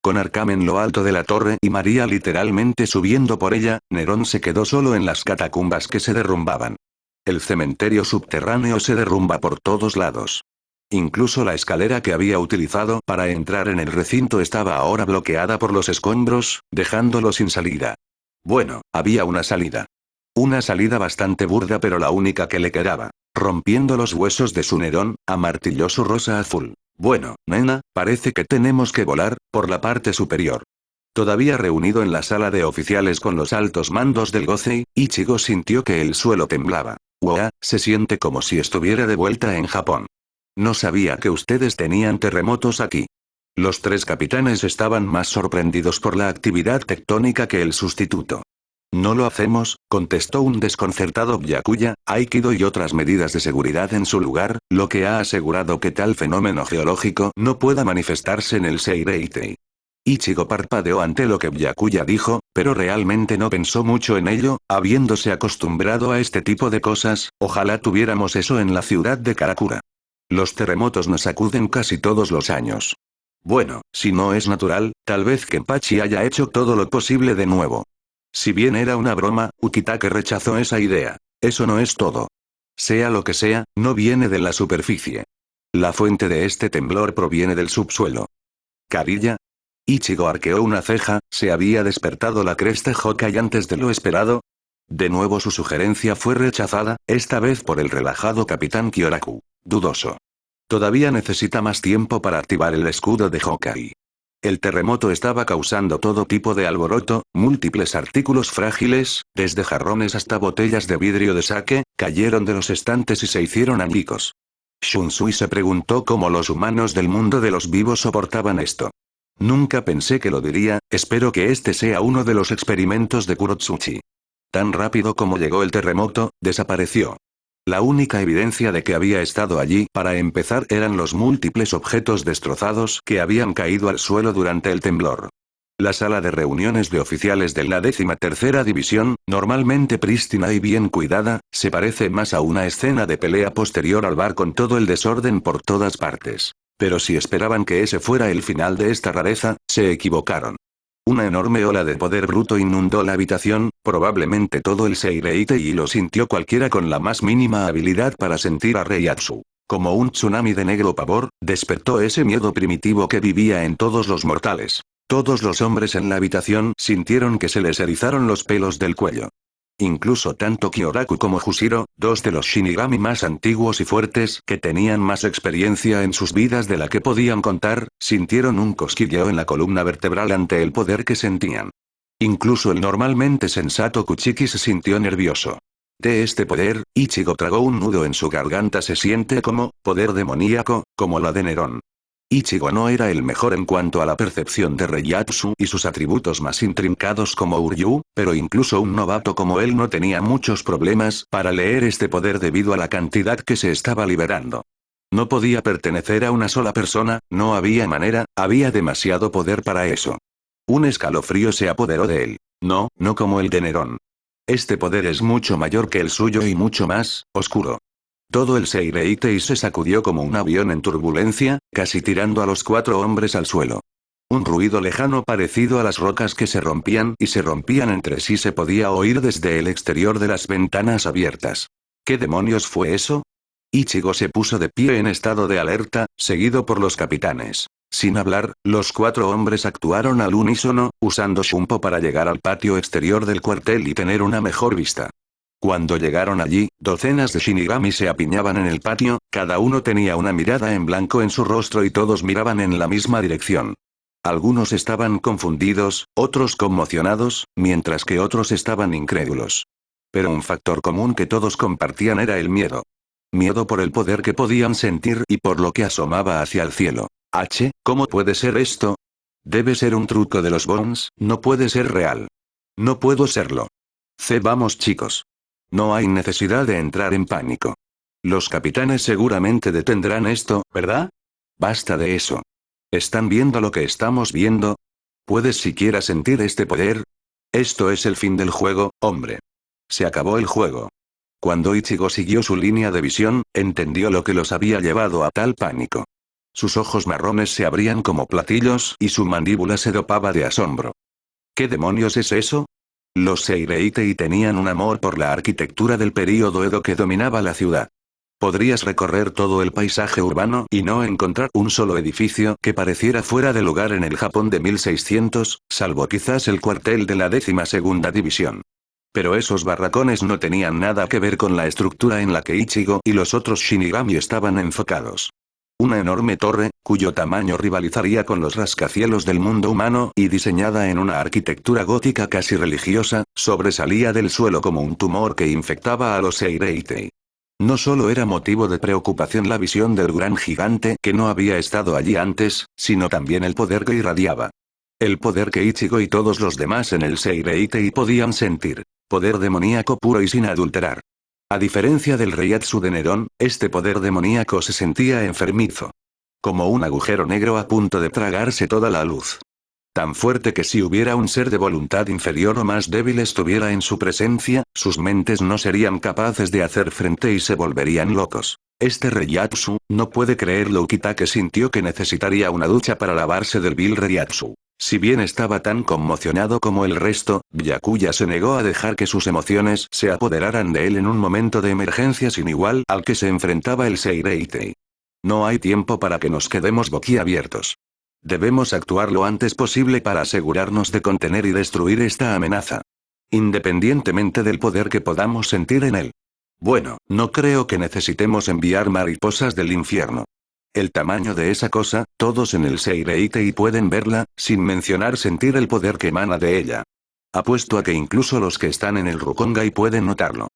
Con Arkham en lo alto de la torre y María literalmente subiendo por ella, Nerón se quedó solo en las catacumbas que se derrumbaban. El cementerio subterráneo se derrumba por todos lados. Incluso la escalera que había utilizado para entrar en el recinto estaba ahora bloqueada por los escombros, dejándolo sin salida. Bueno, había una salida. Una salida bastante burda pero la única que le quedaba. Rompiendo los huesos de su Nerón, amartilló su rosa azul. Bueno, nena, parece que tenemos que volar, por la parte superior. Todavía reunido en la sala de oficiales con los altos mandos del Gozei, Ichigo sintió que el suelo temblaba. Wow, se siente como si estuviera de vuelta en Japón. No sabía que ustedes tenían terremotos aquí. Los tres capitanes estaban más sorprendidos por la actividad tectónica que el sustituto. No lo hacemos, contestó un desconcertado Byakuya, Aikido y otras medidas de seguridad en su lugar, lo que ha asegurado que tal fenómeno geológico no pueda manifestarse en el Seireitei. Ichigo parpadeó ante lo que Byakuya dijo, pero realmente no pensó mucho en ello, habiéndose acostumbrado a este tipo de cosas, ojalá tuviéramos eso en la ciudad de Karakura. Los terremotos nos sacuden casi todos los años. Bueno, si no es natural, tal vez Kenpachi haya hecho todo lo posible de nuevo. Si bien era una broma, Ukitake rechazó esa idea. Eso no es todo. Sea lo que sea, no viene de la superficie. La fuente de este temblor proviene del subsuelo. ¿Carilla? Ichigo arqueó una ceja, ¿se había despertado la cresta Hokage antes de lo esperado? De nuevo su sugerencia fue rechazada, esta vez por el relajado capitán Kyoraku. Dudoso. Todavía necesita más tiempo para activar el escudo de Hokage. El terremoto estaba causando todo tipo de alboroto, múltiples artículos frágiles, desde jarrones hasta botellas de vidrio de sake, cayeron de los estantes y se hicieron añicos. Shunsui se preguntó cómo los humanos del mundo de los vivos soportaban esto. Nunca pensé que lo diría, espero que este sea uno de los experimentos de Kurotsuchi. Tan rápido como llegó el terremoto, desapareció. La única evidencia de que había estado allí para empezar eran los múltiples objetos destrozados que habían caído al suelo durante el temblor. La sala de reuniones de oficiales de la 13ª División, normalmente prístina y bien cuidada, se parece más a una escena de pelea posterior al bar con todo el desorden por todas partes. Pero si esperaban que ese fuera el final de esta rareza, se equivocaron. Una enorme ola de poder bruto inundó la habitación, probablemente todo el Seireitei y lo sintió cualquiera con la más mínima habilidad para sentir a Reiatsu. Como un tsunami de negro pavor, despertó ese miedo primitivo que vivía en todos los mortales. Todos los hombres en la habitación sintieron que se les erizaron los pelos del cuello. Incluso tanto Kyoraku como Jushiro, dos de los Shinigami más antiguos y fuertes que tenían más experiencia en sus vidas de la que podían contar, sintieron un cosquilleo en la columna vertebral ante el poder que sentían. Incluso el normalmente sensato Kuchiki se sintió nervioso. De este poder, Ichigo tragó un nudo en su garganta. Se siente como poder demoníaco, como la de Nerón. Ichigo no era el mejor en cuanto a la percepción de Reiatsu y sus atributos más intrincados como Uryu, pero incluso un novato como él no tenía muchos problemas para leer este poder debido a la cantidad que se estaba liberando. No podía pertenecer a una sola persona, no había manera, había demasiado poder para eso. Un escalofrío se apoderó de él. No, no como el de Nerón. Este poder es mucho mayor que el suyo y mucho más oscuro. Todo el Seireitei se sacudió como un avión en turbulencia, casi tirando a los 4 hombres al suelo. Un ruido lejano parecido a las rocas que se rompían y se rompían entre sí se podía oír desde el exterior de las ventanas abiertas. ¿Qué demonios fue eso? Ichigo se puso de pie en estado de alerta, seguido por los capitanes. Sin hablar, los 4 hombres actuaron al unísono, usando Shunpo para llegar al patio exterior del cuartel y tener una mejor vista. Cuando llegaron allí, docenas de Shinigami se apiñaban en el patio, cada uno tenía una mirada en blanco en su rostro y todos miraban en la misma dirección. Algunos estaban confundidos, otros conmocionados, mientras que otros estaban incrédulos. Pero un factor común que todos compartían era el miedo. Miedo por el poder que podían sentir y por lo que asomaba hacia el cielo. ¿Cómo puede ser esto? Debe ser un truco de los Bones, no puede ser real. No puedo serlo. Vamos chicos. No hay necesidad de entrar en pánico. Los capitanes seguramente detendrán esto, ¿verdad? Basta de eso. ¿Están viendo lo que estamos viendo? ¿Puedes siquiera sentir este poder? Esto es el fin del juego, hombre. Se acabó el juego. Cuando Ichigo siguió su línea de visión, entendió lo que los había llevado a tal pánico. Sus ojos marrones se abrían como platillos y su mandíbula se dopaba de asombro. ¿Qué demonios es eso? Los Seireitei tenían un amor por la arquitectura del período Edo que dominaba la ciudad. Podrías recorrer todo el paisaje urbano y no encontrar un solo edificio que pareciera fuera de lugar en el Japón de 1600, salvo quizás el cuartel de la 12ª División. Pero esos barracones no tenían nada que ver con la estructura en la que Ichigo y los otros Shinigami estaban enfocados. Una enorme torre, cuyo tamaño rivalizaría con los rascacielos del mundo humano y diseñada en una arquitectura gótica casi religiosa, sobresalía del suelo como un tumor que infectaba a los Seireitei. No solo era motivo de preocupación la visión del gran gigante que no había estado allí antes, sino también el poder que irradiaba. El poder que Ichigo y todos los demás en el Seireitei podían sentir. Poder demoníaco puro y sin adulterar. A diferencia del Reiatsu de Nerón, este poder demoníaco se sentía enfermizo. Como un agujero negro a punto de tragarse toda la luz. Tan fuerte que si hubiera un ser de voluntad inferior o más débil estuviera en su presencia, sus mentes no serían capaces de hacer frente y se volverían locos. Este Reiatsu, no puede creerlo. Ukitake sintió que necesitaría una ducha para lavarse del vil Reiatsu. Si bien estaba tan conmocionado como el resto, Byakuya se negó a dejar que sus emociones se apoderaran de él en un momento de emergencia sin igual al que se enfrentaba el Seireitei. No hay tiempo para que nos quedemos boquiabiertos. Debemos actuar lo antes posible para asegurarnos de contener y destruir esta amenaza. Independientemente del poder que podamos sentir en él. Bueno, no creo que necesitemos enviar mariposas del infierno. El tamaño de esa cosa, todos en el Seireitei pueden verla, sin mencionar sentir el poder que emana de ella. Apuesto a que incluso los que están en el Rukongai pueden notarlo.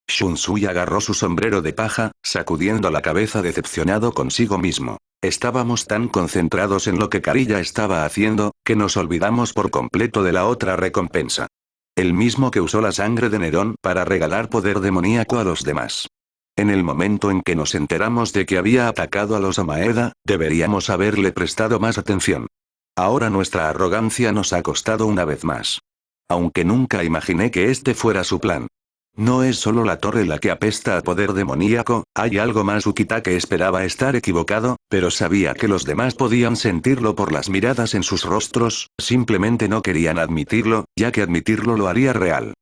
Shunsui agarró su sombrero de paja, sacudiendo la cabeza decepcionado consigo mismo. Estábamos tan concentrados en lo que Kariya estaba haciendo, que nos olvidamos por completo de la otra recompensa. El mismo que usó la sangre de Nerón para regalar poder demoníaco a los demás. En el momento en que nos enteramos de que había atacado a los Amaeda, deberíamos haberle prestado más atención. Ahora nuestra arrogancia nos ha costado una vez más. Aunque nunca imaginé que este fuera su plan. No es solo la torre la que apesta a poder demoníaco, hay algo más. Ukitake esperaba estar equivocado, pero sabía que los demás podían sentirlo por las miradas en sus rostros, simplemente no querían admitirlo, ya que admitirlo lo haría real.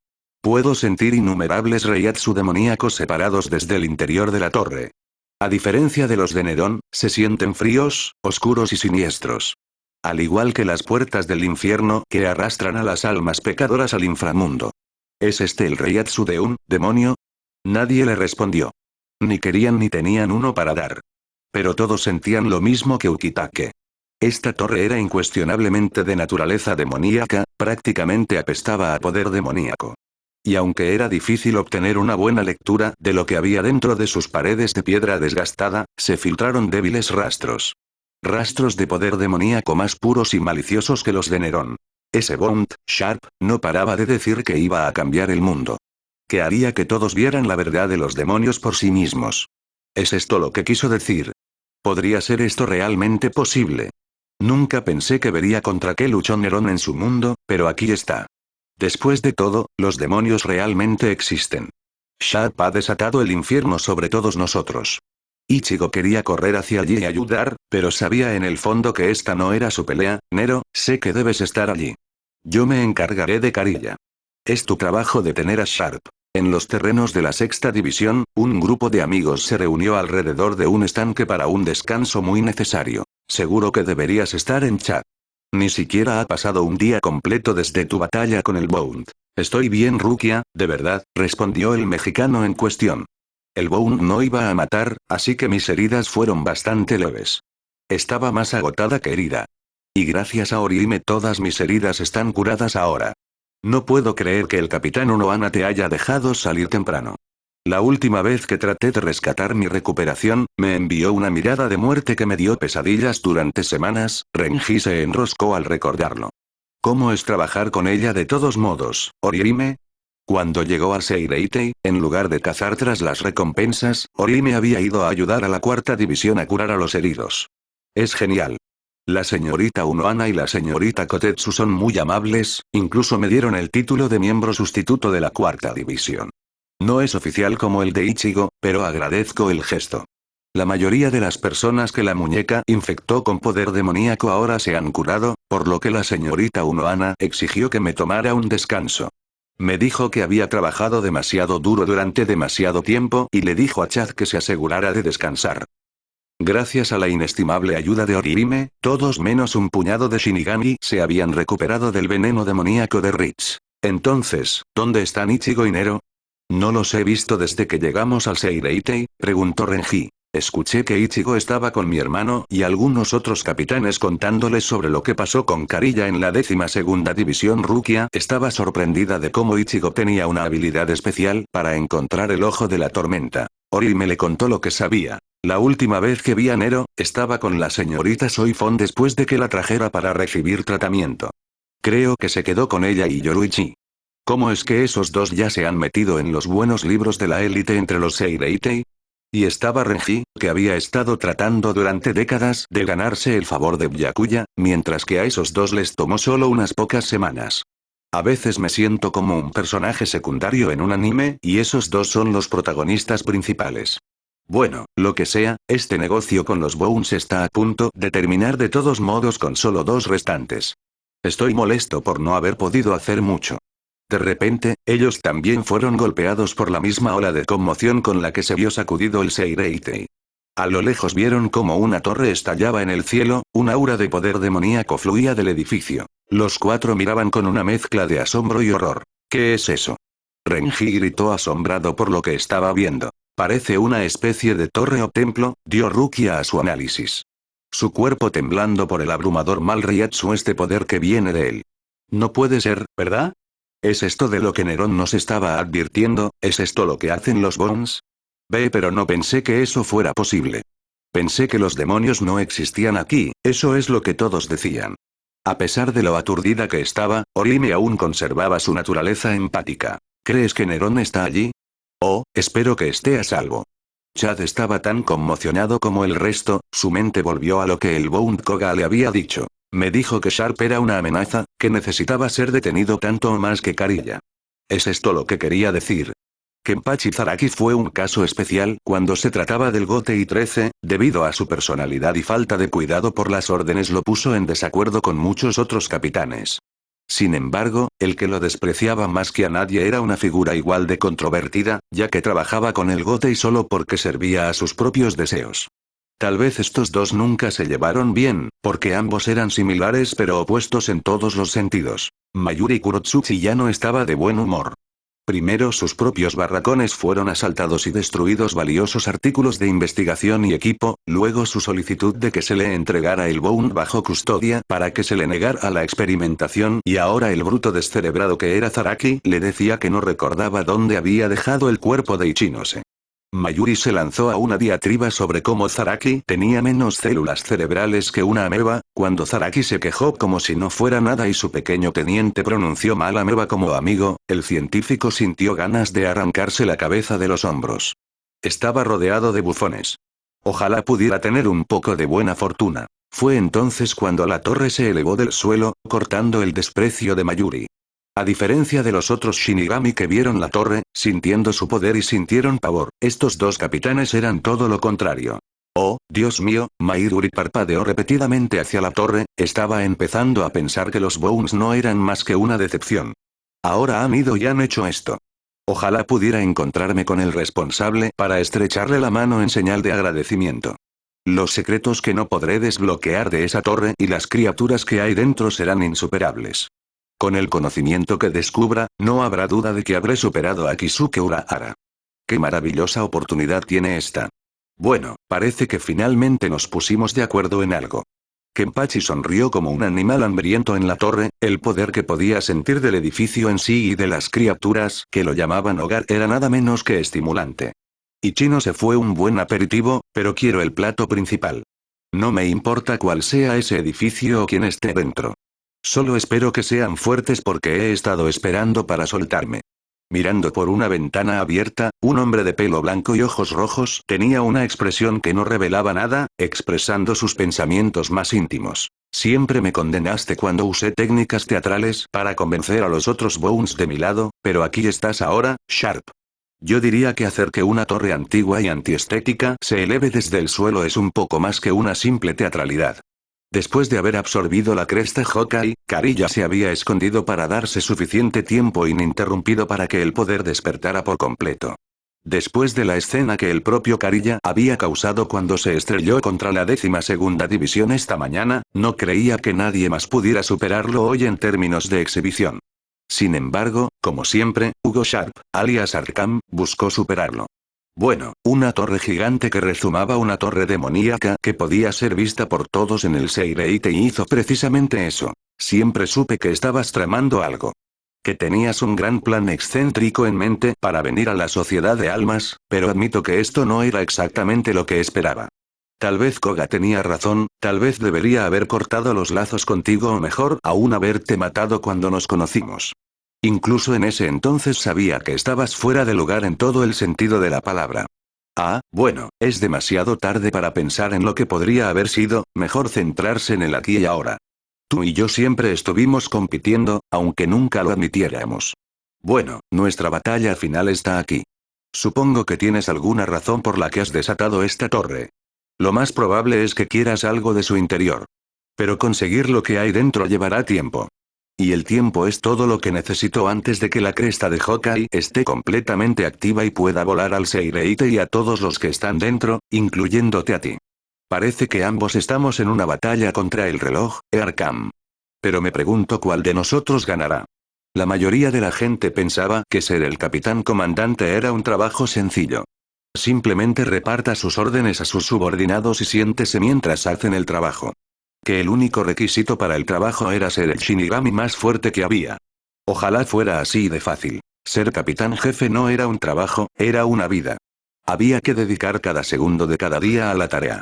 Puedo sentir innumerables Reiatsu demoníacos separados desde el interior de la torre. A diferencia de los de Nerón, se sienten fríos, oscuros y siniestros. Al igual que las puertas del infierno que arrastran a las almas pecadoras al inframundo. ¿Es este el Reiatsu de un demonio? Nadie le respondió. Ni querían ni tenían uno para dar. Pero todos sentían lo mismo que Ukitake. Esta torre era incuestionablemente de naturaleza demoníaca, prácticamente apestaba a poder demoníaco. Y aunque era difícil obtener una buena lectura de lo que había dentro de sus paredes de piedra desgastada, se filtraron débiles rastros. Rastros de poder demoníaco más puros y maliciosos que los de Nerón. Ese Bond, Sharp, no paraba de decir que iba a cambiar el mundo. Que haría que todos vieran la verdad de los demonios por sí mismos. ¿Es esto lo que quiso decir? ¿Podría ser esto realmente posible? Nunca pensé que vería contra qué luchó Nerón en su mundo, pero aquí está. Después de todo, los demonios realmente existen. Sharp ha desatado el infierno sobre todos nosotros. Ichigo quería correr hacia allí y ayudar, pero sabía en el fondo que esta no era su pelea. Nero, sé que debes estar allí. Yo me encargaré de Kariya. Es tu trabajo detener a Sharp. En los terrenos de la sexta división, un grupo de amigos se reunió alrededor de un estanque para un descanso muy necesario. Seguro que deberías estar en chat. Ni siquiera ha pasado un día completo desde tu batalla con el Bount. Estoy bien, Rukia, de verdad, respondió el mexicano en cuestión. El Bount no iba a matar, así que mis heridas fueron bastante leves. Estaba más agotada que herida. Y gracias a Orihime todas mis heridas están curadas ahora. No puedo creer que el capitán Unohana te haya dejado salir temprano. La última vez que traté de rescatar mi recuperación, me envió una mirada de muerte que me dio pesadillas durante semanas. Renji se enroscó al recordarlo. ¿Cómo es trabajar con ella de todos modos, Orihime? Cuando llegó al Seireitei, en lugar de cazar tras las recompensas, Orihime había ido a ayudar a la cuarta división a curar a los heridos. Es genial. La señorita Unohana y la señorita Kotetsu son muy amables, incluso me dieron el título de miembro sustituto de la cuarta división. No es oficial como el de Ichigo, pero agradezco el gesto. La mayoría de las personas que la muñeca infectó con poder demoníaco ahora se han curado, por lo que la señorita Unohana exigió que me tomara un descanso. Me dijo que había trabajado demasiado duro durante demasiado tiempo y le dijo a Chad que se asegurara de descansar. Gracias a la inestimable ayuda de Orihime, todos menos un puñado de Shinigami se habían recuperado del veneno demoníaco de Rich. Entonces, ¿dónde están Ichigo y Nero? No los he visto desde que llegamos al Seireitei, preguntó Renji. Escuché que Ichigo estaba con mi hermano y algunos otros capitanes contándoles sobre lo que pasó con Kariya en la 12ª división. Rukia estaba sorprendida de cómo Ichigo tenía una habilidad especial para encontrar el ojo de la tormenta. Orihime le contó lo que sabía. La última vez que vi a Nero, estaba con la señorita Soifon después de que la trajera para recibir tratamiento. Creo que se quedó con ella y Yoruichi. ¿Cómo es que esos dos ya se han metido en los buenos libros de la élite entre los Seireitei? Y estaba Renji, que había estado tratando durante décadas de ganarse el favor de Byakuya, mientras que a esos dos les tomó solo unas pocas semanas. A veces me siento como un personaje secundario en un anime y esos dos son los protagonistas principales. Bueno, lo que sea, este negocio con los Bones está a punto de terminar de todos modos con solo dos restantes. Estoy molesto por no haber podido hacer mucho. De repente, ellos también fueron golpeados por la misma ola de conmoción con la que se vio sacudido el Seireitei. A lo lejos vieron cómo una torre estallaba en el cielo, un aura de poder demoníaco fluía del edificio. Los cuatro miraban con una mezcla de asombro y horror. ¿Qué es eso? Renji gritó asombrado por lo que estaba viendo. Parece una especie de torre o templo, dio Rukia a su análisis. Su cuerpo temblando por el abrumador mal Ryatsu, este poder que viene de él. No puede ser, ¿verdad? ¿Es esto de lo que Nerón nos estaba advirtiendo? ¿Es esto lo que hacen los Bones? Pero no pensé que eso fuera posible. Pensé que los demonios no existían aquí, eso es lo que todos decían. A pesar de lo aturdida que estaba, Orihime aún conservaba su naturaleza empática. ¿Crees que Nerón está allí? Oh, espero que esté a salvo. Chad estaba tan conmocionado como el resto, su mente volvió a lo que el Bount Koga le había dicho. Me dijo que Sharp era una amenaza, que necesitaba ser detenido tanto o más que Kariya. ¿Es esto lo que quería decir? Kenpachi Zaraki fue un caso especial cuando se trataba del Gotei 13, debido a su personalidad y falta de cuidado por las órdenes lo puso en desacuerdo con muchos otros capitanes. Sin embargo, el que lo despreciaba más que a nadie era una figura igual de controvertida, ya que trabajaba con el Gotei solo porque servía a sus propios deseos. Tal vez estos dos nunca se llevaron bien, porque ambos eran similares pero opuestos en todos los sentidos. Mayuri Kurotsuchi ya no estaba de buen humor. Primero sus propios barracones fueron asaltados y destruidos valiosos artículos de investigación y equipo, luego su solicitud de que se le entregara el Bount bajo custodia para que se le negara la experimentación y ahora el bruto descerebrado que era Zaraki le decía que no recordaba dónde había dejado el cuerpo de Ichinose. Mayuri se lanzó a una diatriba sobre cómo Zaraki tenía menos células cerebrales que una ameba, cuando Zaraki se quejó como si no fuera nada y su pequeño teniente pronunció mal ameba como amigo, el científico sintió ganas de arrancarse la cabeza de los hombros. Estaba rodeado de bufones. Ojalá pudiera tener un poco de buena fortuna. Fue entonces cuando la torre se elevó del suelo, cortando el desprecio de Mayuri. A diferencia de los otros Shinigami que vieron la torre, sintiendo su poder y sintieron pavor, estos dos capitanes eran todo lo contrario. Oh, Dios mío, Mayuri parpadeó repetidamente hacia la torre, estaba empezando a pensar que los Bones no eran más que una decepción. Ahora han ido y han hecho esto. Ojalá pudiera encontrarme con el responsable para estrecharle la mano en señal de agradecimiento. Los secretos que no podré desbloquear de esa torre y las criaturas que hay dentro serán insuperables. Con el conocimiento que descubra, no habrá duda de que habré superado a Kisuke Urahara. ¡Qué maravillosa oportunidad tiene esta! Bueno, parece que finalmente nos pusimos de acuerdo en algo. Kenpachi sonrió como un animal hambriento en la torre, el poder que podía sentir del edificio en sí y de las criaturas que lo llamaban hogar era nada menos que estimulante. Ichino se fue un buen aperitivo, pero quiero el plato principal. No me importa cuál sea ese edificio o quién esté dentro. Solo espero que sean fuertes porque he estado esperando para soltarme. Mirando por una ventana abierta, un hombre de pelo blanco y ojos rojos tenía una expresión que no revelaba nada, expresando sus pensamientos más íntimos. Siempre me condenaste cuando usé técnicas teatrales para convencer a los otros Bones de mi lado, pero aquí estás ahora, Sharp. Yo diría que hacer que una torre antigua y antiestética se eleve desde el suelo es un poco más que una simple teatralidad. Después de haber absorbido la cresta Hawkeye, Kariya se había escondido para darse suficiente tiempo ininterrumpido para que el poder despertara por completo. Después de la escena que el propio Kariya había causado cuando se estrelló contra la 12ª División esta mañana, no creía que nadie más pudiera superarlo hoy en términos de exhibición. Sin embargo, como siempre, Hugo Sharp, alias Arkham, buscó superarlo. Bueno, una torre gigante que rezumaba una torre demoníaca que podía ser vista por todos en el Seireite y hizo precisamente eso. Siempre supe que estabas tramando algo. Que tenías un gran plan excéntrico en mente para venir a la sociedad de almas, pero admito que esto no era exactamente lo que esperaba. Tal vez Koga tenía razón, tal vez debería haber cortado los lazos contigo o mejor aún haberte matado cuando nos conocimos. Incluso en ese entonces sabía que estabas fuera de lugar en todo el sentido de la palabra. Ah, bueno, es demasiado tarde para pensar en lo que podría haber sido, mejor centrarse en el aquí y ahora. Tú y yo siempre estuvimos compitiendo, aunque nunca lo admitiéramos. Bueno, nuestra batalla final está aquí. Supongo que tienes alguna razón por la que has desatado esta torre. Lo más probable es que quieras algo de su interior. Pero conseguir lo que hay dentro llevará tiempo. Y el tiempo es todo lo que necesito antes de que la cresta de Hawkeye esté completamente activa y pueda volar al Seireite y a todos los que están dentro, incluyéndote a ti. Parece que ambos estamos en una batalla contra el reloj, Arkham. Pero me pregunto cuál de nosotros ganará. La mayoría de la gente pensaba que ser el capitán comandante era un trabajo sencillo. Simplemente reparta sus órdenes a sus subordinados y siéntese mientras hacen el trabajo. Que el único requisito para el trabajo era ser el Shinigami más fuerte que había. Ojalá fuera así de fácil. Ser capitán jefe no era un trabajo, era una vida. Había que dedicar cada segundo de cada día a la tarea.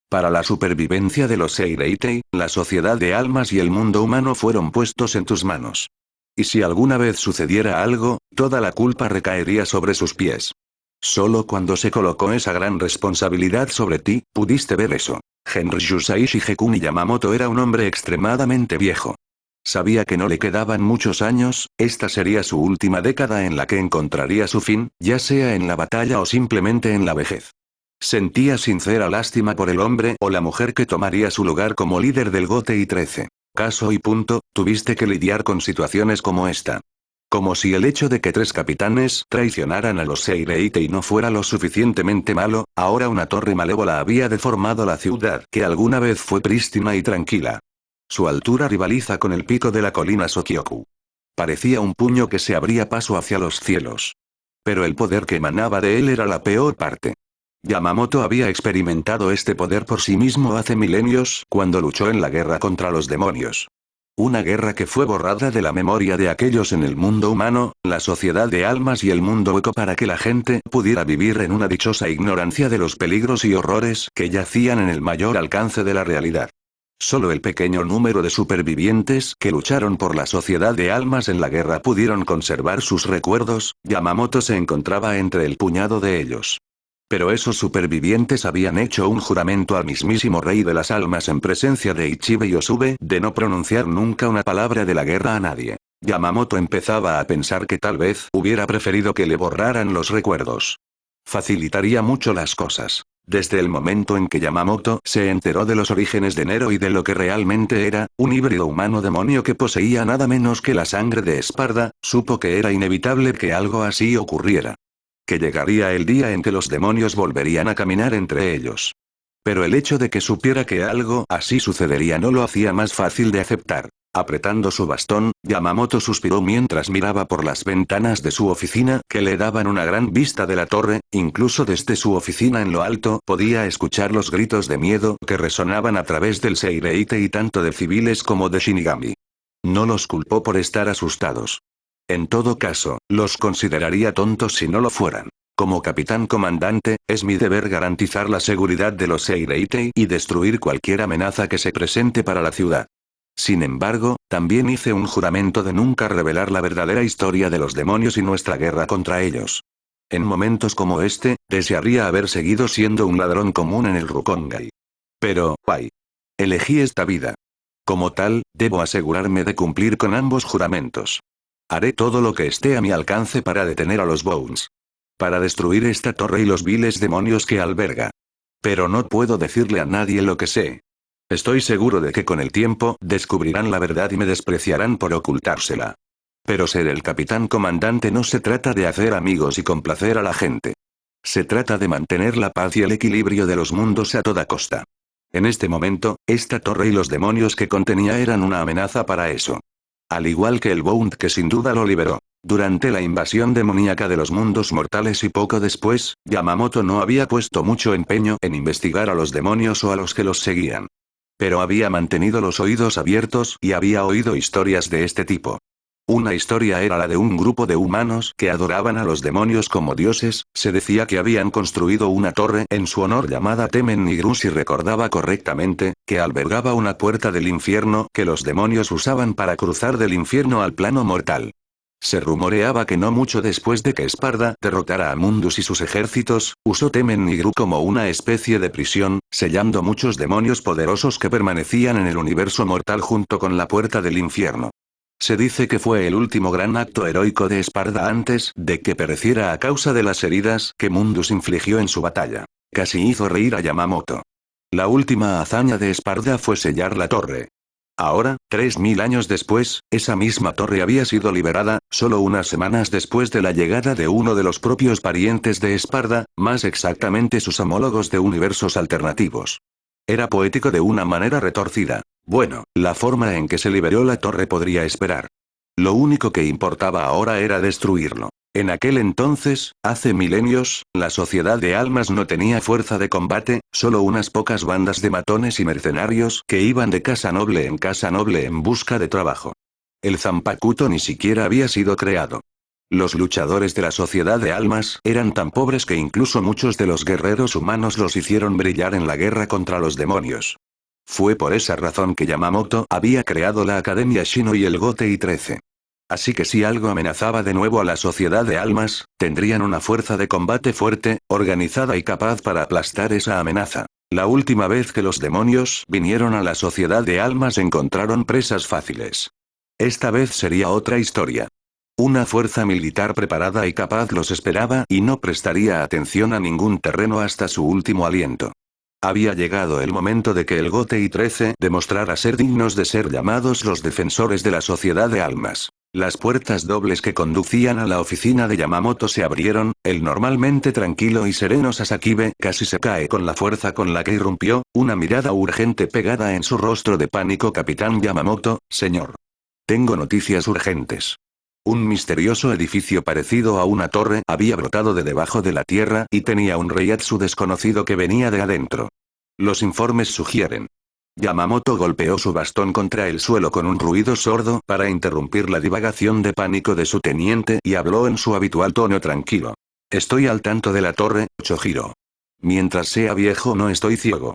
Para la supervivencia de los Seireitei, la sociedad de almas y el mundo humano fueron puestos en tus manos. Y si alguna vez sucediera algo, toda la culpa recaería sobre sus pies. Solo cuando se colocó esa gran responsabilidad sobre ti, pudiste ver eso. Henry Yusai Shigekuni Yamamoto era un hombre extremadamente viejo. Sabía que no le quedaban muchos años, esta sería su última década en la que encontraría su fin, ya sea en la batalla o simplemente en la vejez. Sentía sincera lástima por el hombre o la mujer que tomaría su lugar como líder del Gote y 13. Caso y punto, tuviste que lidiar con situaciones como esta. Como si el hecho de que 3 capitanes traicionaran a los Seireite y no fuera lo suficientemente malo, ahora una torre malévola había deformado la ciudad que alguna vez fue prístina y tranquila. Su altura rivaliza con el pico de la colina Sokyoku. Parecía un puño que se abría paso hacia los cielos. Pero el poder que emanaba de él era la peor parte. Yamamoto había experimentado este poder por sí mismo hace milenios, cuando luchó en la guerra contra los demonios. Una guerra que fue borrada de la memoria de aquellos en el mundo humano, la sociedad de almas y el mundo hueco para que la gente pudiera vivir en una dichosa ignorancia de los peligros y horrores que yacían en el mayor alcance de la realidad. Solo el pequeño número de supervivientes que lucharon por la sociedad de almas en la guerra pudieron conservar sus recuerdos, Yamamoto se encontraba entre el puñado de ellos. Pero esos supervivientes habían hecho un juramento al mismísimo rey de las almas en presencia de Ichibe Yosube de no pronunciar nunca una palabra de la guerra a nadie. Yamamoto empezaba a pensar que tal vez hubiera preferido que le borraran los recuerdos. Facilitaría mucho las cosas. Desde el momento en que Yamamoto se enteró de los orígenes de Nero y de lo que realmente era, un híbrido humano demonio que poseía nada menos que la sangre de Esparda, supo que era inevitable que algo así ocurriera. Que llegaría el día en que los demonios volverían a caminar entre ellos. Pero el hecho de que supiera que algo así sucedería no lo hacía más fácil de aceptar. Apretando su bastón, Yamamoto suspiró mientras miraba por las ventanas de su oficina que le daban una gran vista de la torre, incluso desde su oficina en lo alto podía escuchar los gritos de miedo que resonaban a través del Seireite y tanto de civiles como de Shinigami. No los culpó por estar asustados. En todo caso, los consideraría tontos si no lo fueran. Como capitán comandante, es mi deber garantizar la seguridad de los Seireitei y destruir cualquier amenaza que se presente para la ciudad. Sin embargo, también hice un juramento de nunca revelar la verdadera historia de los demonios y nuestra guerra contra ellos. En momentos como este, desearía haber seguido siendo un ladrón común en el Rukongai. Pero, ¡ay! Elegí esta vida. Como tal, debo asegurarme de cumplir con ambos juramentos. Haré todo lo que esté a mi alcance para detener a los Bones. Para destruir esta torre y los viles demonios que alberga. Pero no puedo decirle a nadie lo que sé. Estoy seguro de que con el tiempo descubrirán la verdad y me despreciarán por ocultársela. Pero ser el capitán comandante no se trata de hacer amigos y complacer a la gente. Se trata de mantener la paz y el equilibrio de los mundos a toda costa. En este momento, esta torre y los demonios que contenía eran una amenaza para eso. Al igual que el Bond que sin duda lo liberó. Durante la invasión demoníaca de los mundos mortales y poco después, Yamamoto no había puesto mucho empeño en investigar a los demonios o a los que los seguían. Pero había mantenido los oídos abiertos y había oído historias de este tipo. Una historia era la de un grupo de humanos que adoraban a los demonios como dioses, se decía que habían construido una torre en su honor llamada Temen Nigru si recordaba correctamente, que albergaba una puerta del infierno que los demonios usaban para cruzar del infierno al plano mortal. Se rumoreaba que no mucho después de que Esparda derrotara a Mundus y sus ejércitos, usó Temen Nigru como una especie de prisión, sellando muchos demonios poderosos que permanecían en el universo mortal junto con la puerta del infierno. Se dice que fue el último gran acto heroico de Esparda antes de que pereciera a causa de las heridas que Mundus infligió en su batalla. Casi hizo reír a Yamamoto. La última hazaña de Esparda fue sellar la torre. Ahora, 3000 años después, esa misma torre había sido liberada, solo unas semanas después de la llegada de uno de los propios parientes de Esparda, más exactamente sus homólogos de universos alternativos. Era poético de una manera retorcida. Bueno, la forma en que se liberó la torre podría esperar. Lo único que importaba ahora era destruirlo. En aquel entonces, hace milenios, la sociedad de almas no tenía fuerza de combate, solo unas pocas bandas de matones y mercenarios que iban de casa noble en busca de trabajo. El Zanpakuto ni siquiera había sido creado. Los luchadores de la sociedad de almas eran tan pobres que incluso muchos de los guerreros humanos los hicieron brillar en la guerra contra los demonios. Fue por esa razón que Yamamoto había creado la Academia Shino y el Gotei 13. Así que si algo amenazaba de nuevo a la sociedad de almas, tendrían una fuerza de combate fuerte, organizada y capaz para aplastar esa amenaza. La última vez que los demonios vinieron a la sociedad de almas encontraron presas fáciles. Esta vez sería otra historia. Una fuerza militar preparada y capaz los esperaba y no prestaría atención a ningún terreno hasta su último aliento. Había llegado el momento de que el Gotei 13 demostrara ser dignos de ser llamados los defensores de la sociedad de almas. Las puertas dobles que conducían a la oficina de Yamamoto se abrieron, el normalmente tranquilo y sereno Sasakibe casi se cae con la fuerza con la que irrumpió, una mirada urgente pegada en su rostro de pánico. Capitán Yamamoto, señor. Tengo noticias urgentes. Un misterioso edificio parecido a una torre había brotado de debajo de la tierra y tenía un Reiatsu desconocido que venía de adentro. Los informes sugieren. Yamamoto golpeó su bastón contra el suelo con un ruido sordo para interrumpir la divagación de pánico de su teniente y habló en su habitual tono tranquilo. Estoy al tanto de la torre, Chojiro. Mientras sea viejo no estoy ciego.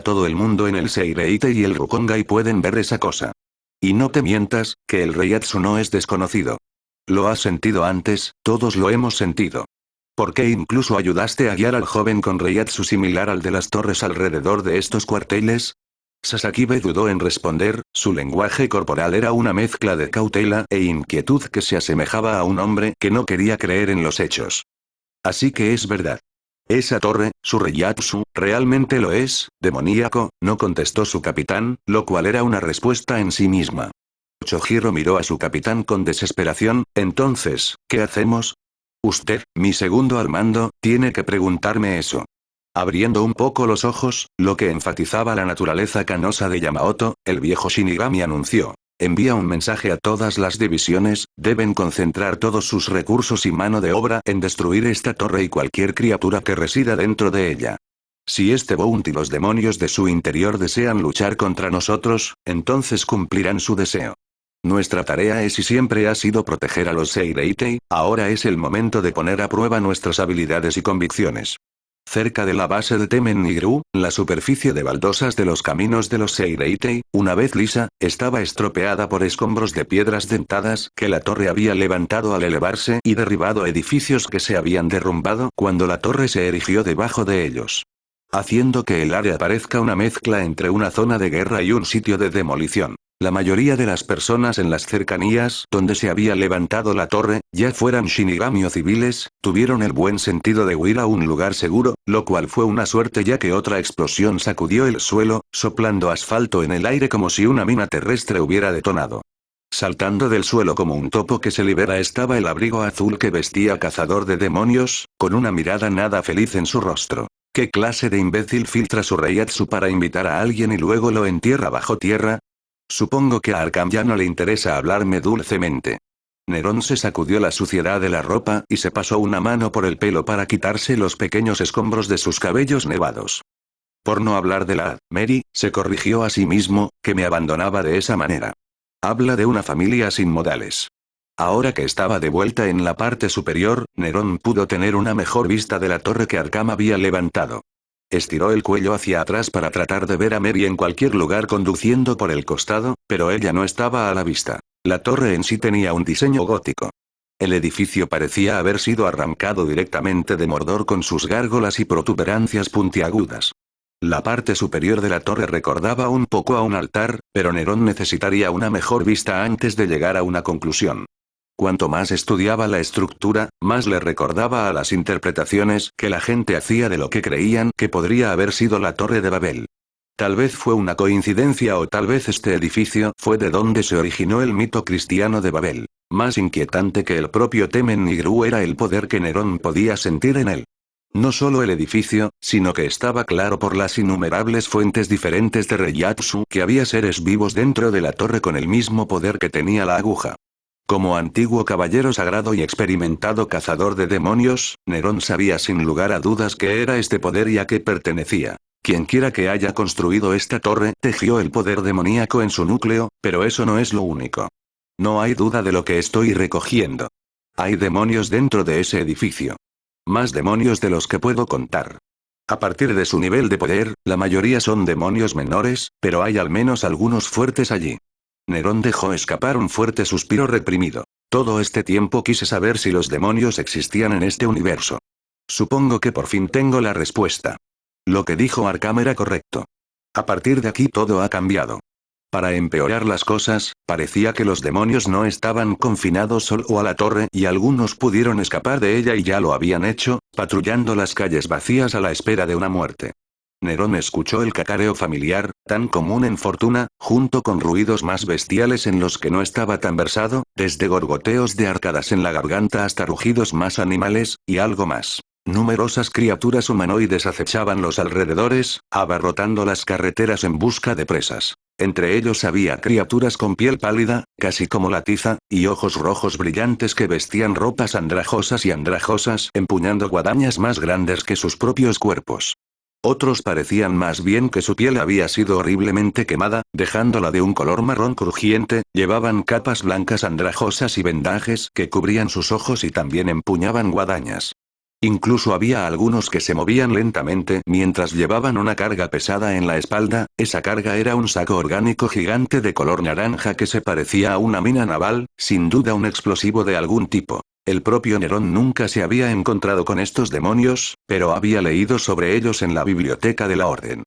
Todo el mundo en el Seireite y el Rukongai pueden ver esa cosa. Y no te mientas, que el Reiatsu no es desconocido. Lo has sentido antes, todos lo hemos sentido. ¿Por qué incluso ayudaste a guiar al joven con Reiatsu similar al de las torres alrededor de estos cuarteles? Sasakibe dudó en responder, su lenguaje corporal era una mezcla de cautela e inquietud que se asemejaba a un hombre que no quería creer en los hechos. Así que es verdad. Esa torre, Sureyatsu, realmente lo es, demoníaco, no contestó su capitán, lo cual era una respuesta en sí misma. Chojiro miró a su capitán con desesperación. Entonces, ¿qué hacemos? Usted, mi segundo al mando, tiene que preguntarme eso. Abriendo un poco los ojos, lo que enfatizaba la naturaleza canosa de Yamaoto, el viejo Shinigami anunció. Envía un mensaje a todas las divisiones, deben concentrar todos sus recursos y mano de obra en destruir esta torre y cualquier criatura que resida dentro de ella. Si este bounty y los demonios de su interior desean luchar contra nosotros, entonces cumplirán su deseo. Nuestra tarea es y siempre ha sido proteger a los Seireitei, ahora es el momento de poner a prueba nuestras habilidades y convicciones. Cerca de la base de Temen Nigru, la superficie de baldosas de los caminos de los Seireitei, una vez lisa, estaba estropeada por escombros de piedras dentadas que la torre había levantado al elevarse y derribado edificios que se habían derrumbado cuando la torre se erigió debajo de ellos. Haciendo que el área parezca una mezcla entre una zona de guerra y un sitio de demolición. La mayoría de las personas en las cercanías donde se había levantado la torre, ya fueran Shinigami o civiles, tuvieron el buen sentido de huir a un lugar seguro, lo cual fue una suerte ya que otra explosión sacudió el suelo, soplando asfalto en el aire como si una mina terrestre hubiera detonado. Saltando del suelo como un topo que se libera estaba el abrigo azul que vestía cazador de demonios, con una mirada nada feliz en su rostro. ¿Qué clase de imbécil filtra su Reiatsu para invitar a alguien y luego lo entierra bajo tierra? Supongo que a Arkham ya no le interesa hablarme dulcemente. Nerón se sacudió la suciedad de la ropa y se pasó una mano por el pelo para quitarse los pequeños escombros de sus cabellos nevados. Por no hablar de la Mary, se corrigió a sí mismo, que me abandonaba de esa manera. Habla de una familia sin modales. Ahora que estaba de vuelta en la parte superior, Nerón pudo tener una mejor vista de la torre que Arkham había levantado. Estiró el cuello hacia atrás para tratar de ver a Mary en cualquier lugar conduciendo por el costado, pero ella no estaba a la vista. La torre en sí tenía un diseño gótico. El edificio parecía haber sido arrancado directamente de Mordor con sus gárgolas y protuberancias puntiagudas. La parte superior de la torre recordaba un poco a un altar, pero Nerón necesitaría una mejor vista antes de llegar a una conclusión. Cuanto más estudiaba la estructura, más le recordaba a las interpretaciones que la gente hacía de lo que creían que podría haber sido la Torre de Babel. Tal vez fue una coincidencia o tal vez este edificio fue de donde se originó el mito cristiano de Babel. Más inquietante que el propio Temen Nigru era el poder que Nerón podía sentir en él. No solo el edificio, sino que estaba claro por las innumerables fuentes diferentes de Reiatsu que había seres vivos dentro de la torre con el mismo poder que tenía la aguja. Como antiguo caballero sagrado y experimentado cazador de demonios, Nerón sabía sin lugar a dudas qué era este poder y a qué pertenecía. Quienquiera que haya construido esta torre, tejió el poder demoníaco en su núcleo, pero eso no es lo único. No hay duda de lo que estoy recogiendo. Hay demonios dentro de ese edificio. Más demonios de los que puedo contar. A partir de su nivel de poder, la mayoría son demonios menores, pero hay al menos algunos fuertes allí. Nerón dejó escapar un fuerte suspiro reprimido. Todo este tiempo quise saber si los demonios existían en este universo. Supongo que por fin tengo la respuesta. Lo que dijo Arkham era correcto. A partir de aquí todo ha cambiado. Para empeorar las cosas, parecía que los demonios no estaban confinados solo a la torre y algunos pudieron escapar de ella y ya lo habían hecho, patrullando las calles vacías a la espera de una muerte. Nerón escuchó el cacareo familiar, tan común en Fortuna, junto con ruidos más bestiales en los que no estaba tan versado, desde gorgoteos de arcadas en la garganta hasta rugidos más animales, y algo más. Numerosas criaturas humanoides acechaban los alrededores, abarrotando las carreteras en busca de presas. Entre ellos había criaturas con piel pálida, casi como la tiza, y ojos rojos brillantes que vestían ropas andrajosas y andrajosas, empuñando guadañas más grandes que sus propios cuerpos. Otros parecían más bien que su piel había sido horriblemente quemada, dejándola de un color marrón crujiente, llevaban capas blancas andrajosas y vendajes que cubrían sus ojos y también empuñaban guadañas. Incluso había algunos que se movían lentamente mientras llevaban una carga pesada en la espalda. Esa carga era un saco orgánico gigante de color naranja que se parecía a una mina naval, sin duda un explosivo de algún tipo. El propio Nerón nunca se había encontrado con estos demonios, pero había leído sobre ellos en la biblioteca de la Orden.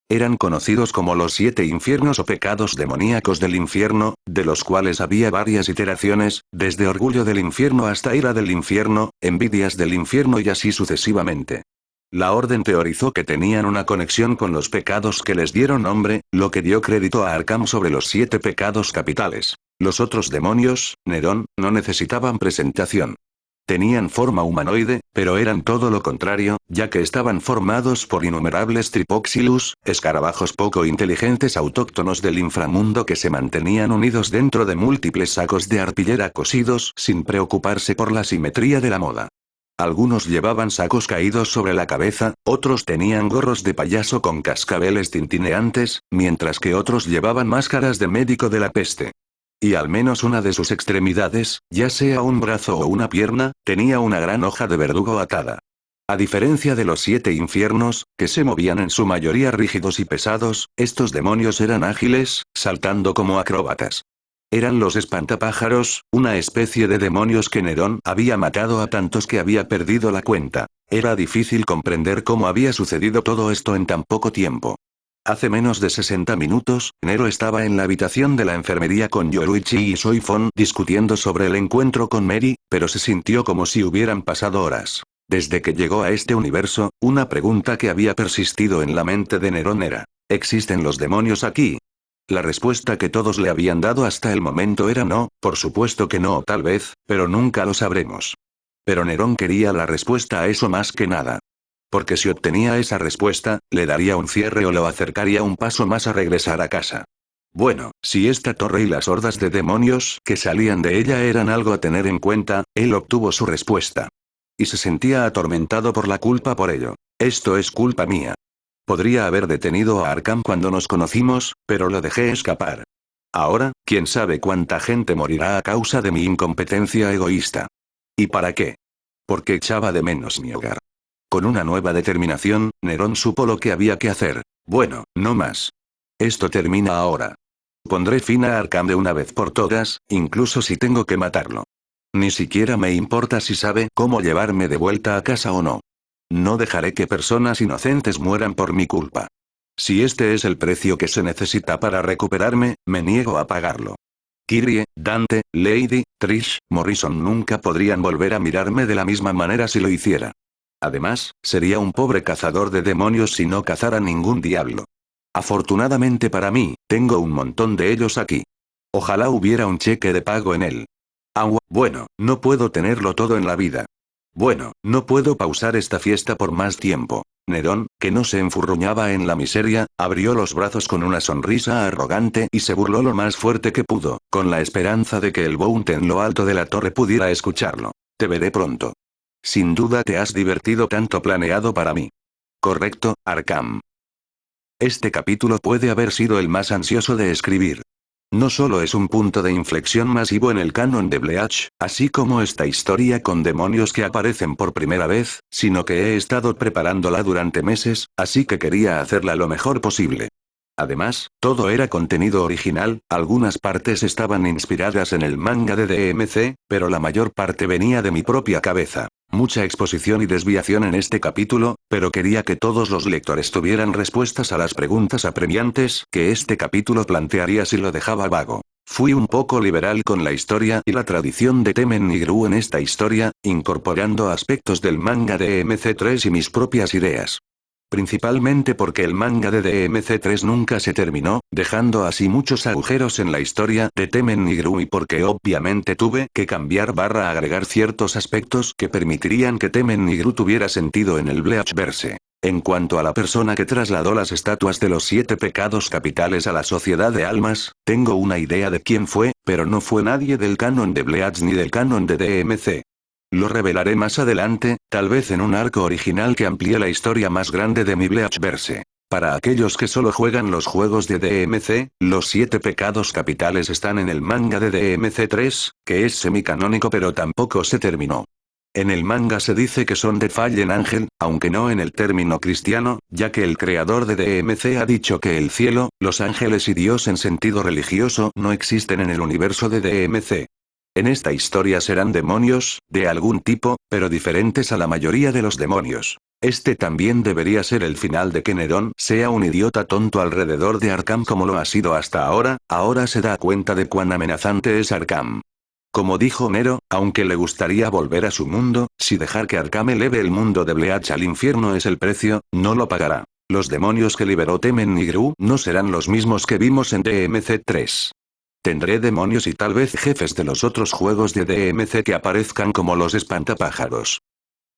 Eran conocidos como los 7 infiernos o pecados demoníacos del infierno, de los cuales había varias iteraciones, desde orgullo del infierno hasta ira del infierno, envidias del infierno y así sucesivamente. La Orden teorizó que tenían una conexión con los pecados que les dieron nombre, lo que dio crédito a Arkham sobre los 7 pecados capitales. Los otros demonios, Nerón, no necesitaban presentación. Tenían forma humanoide, pero eran todo lo contrario, ya que estaban formados por innumerables Tripoxilus, escarabajos poco inteligentes autóctonos del inframundo que se mantenían unidos dentro de múltiples sacos de arpillera cosidos sin preocuparse por la simetría de la moda. Algunos llevaban sacos caídos sobre la cabeza, otros tenían gorros de payaso con cascabeles tintineantes, mientras que otros llevaban máscaras de médico de la peste. Y al menos una de sus extremidades, ya sea un brazo o una pierna, tenía una gran hoja de verdugo atada. A diferencia de los 7 infiernos, que se movían en su mayoría rígidos y pesados, estos demonios eran ágiles, saltando como acróbatas. Eran los espantapájaros, una especie de demonios que Nerón había matado a tantos que había perdido la cuenta. Era difícil comprender cómo había sucedido todo esto en tan poco tiempo. Hace menos de 60 minutos, Nero estaba en la habitación de la enfermería con Yoruichi y Soifon discutiendo sobre el encuentro con Mary, pero se sintió como si hubieran pasado horas. Desde que llegó a este universo, una pregunta que había persistido en la mente de Nerón era: ¿existen los demonios aquí? La respuesta que todos le habían dado hasta el momento era no, por supuesto que no o tal vez, pero nunca lo sabremos. Pero Nerón quería la respuesta a eso más que nada. Porque si obtenía esa respuesta, le daría un cierre o lo acercaría un paso más a regresar a casa. Bueno, si esta torre y las hordas de demonios que salían de ella eran algo a tener en cuenta, él obtuvo su respuesta. Y se sentía atormentado por la culpa por ello. Esto es culpa mía. Podría haber detenido a Arkham cuando nos conocimos, pero lo dejé escapar. Ahora, quién sabe cuánta gente morirá a causa de mi incompetencia egoísta. ¿Y para qué? Porque echaba de menos mi hogar. Con una nueva determinación, Nerón supo lo que había que hacer. Bueno, no más. Esto termina ahora. Pondré fin a Arkham de una vez por todas, incluso si tengo que matarlo. Ni siquiera me importa si sabe cómo llevarme de vuelta a casa o no. No dejaré que personas inocentes mueran por mi culpa. Si este es el precio que se necesita para recuperarme, me niego a pagarlo. Kyrie, Dante, Lady, Trish, Morrison nunca podrían volver a mirarme de la misma manera si lo hiciera. Además, sería un pobre cazador de demonios si no cazara ningún diablo. Afortunadamente para mí, tengo un montón de ellos aquí. Ojalá hubiera un cheque de pago en él. Bueno, no puedo tenerlo todo en la vida. Bueno, no puedo pausar esta fiesta por más tiempo. Nerón, que no se enfurruñaba en la miseria, abrió los brazos con una sonrisa arrogante y se burló lo más fuerte que pudo, con la esperanza de que el Bounty en lo alto de la torre pudiera escucharlo. Te veré pronto. Sin duda te has divertido tanto planeado para mí. Correcto, Arkham. Este capítulo puede haber sido el más ansioso de escribir. No solo es un punto de inflexión masivo en el canon de Bleach, así como esta historia con demonios que aparecen por primera vez, sino que he estado preparándola durante meses, así que quería hacerla lo mejor posible. Además, todo era contenido original, algunas partes estaban inspiradas en el manga de DMC, pero la mayor parte venía de mi propia cabeza. Mucha exposición y desviación en este capítulo, pero quería que todos los lectores tuvieran respuestas a las preguntas apremiantes que este capítulo plantearía si lo dejaba vago. Fui un poco liberal con la historia y la tradición de Temen Nigru en esta historia, incorporando aspectos del manga de DMC3 y mis propias ideas. Principalmente porque el manga de DMC3 nunca se terminó, dejando así muchos agujeros en la historia de Temen Nigru y porque obviamente tuve que cambiar/agregar ciertos aspectos que permitirían que Temen Nigru tuviera sentido en el Bleachverse. En cuanto a la persona que trasladó las estatuas de los 7 pecados capitales a la Sociedad de Almas, tengo una idea de quién fue, pero no fue nadie del canon de Bleach ni del canon de DMC. Lo revelaré más adelante, tal vez en un arco original que amplíe la historia más grande de mi Bleachverse. Para aquellos que solo juegan los juegos de DMC, los 7 pecados capitales están en el manga de DMC3, que es semicanónico pero tampoco se terminó. En el manga se dice que son de Fallen Angel, aunque no en el término cristiano, ya que el creador de DMC ha dicho que el cielo, los ángeles y Dios en sentido religioso no existen en el universo de DMC. En esta historia serán demonios, de algún tipo, pero diferentes a la mayoría de los demonios. Este también debería ser el final de que Nerón sea un idiota tonto alrededor de Arkham como lo ha sido hasta ahora se da cuenta de cuán amenazante es Arkham. Como dijo Nero, aunque le gustaría volver a su mundo, si dejar que Arkham eleve el mundo de Bleach al infierno es el precio, no lo pagará. Los demonios que liberó Temen y Gru no serán los mismos que vimos en DMC3. Tendré demonios y tal vez jefes de los otros juegos de DMC que aparezcan como los espantapájaros.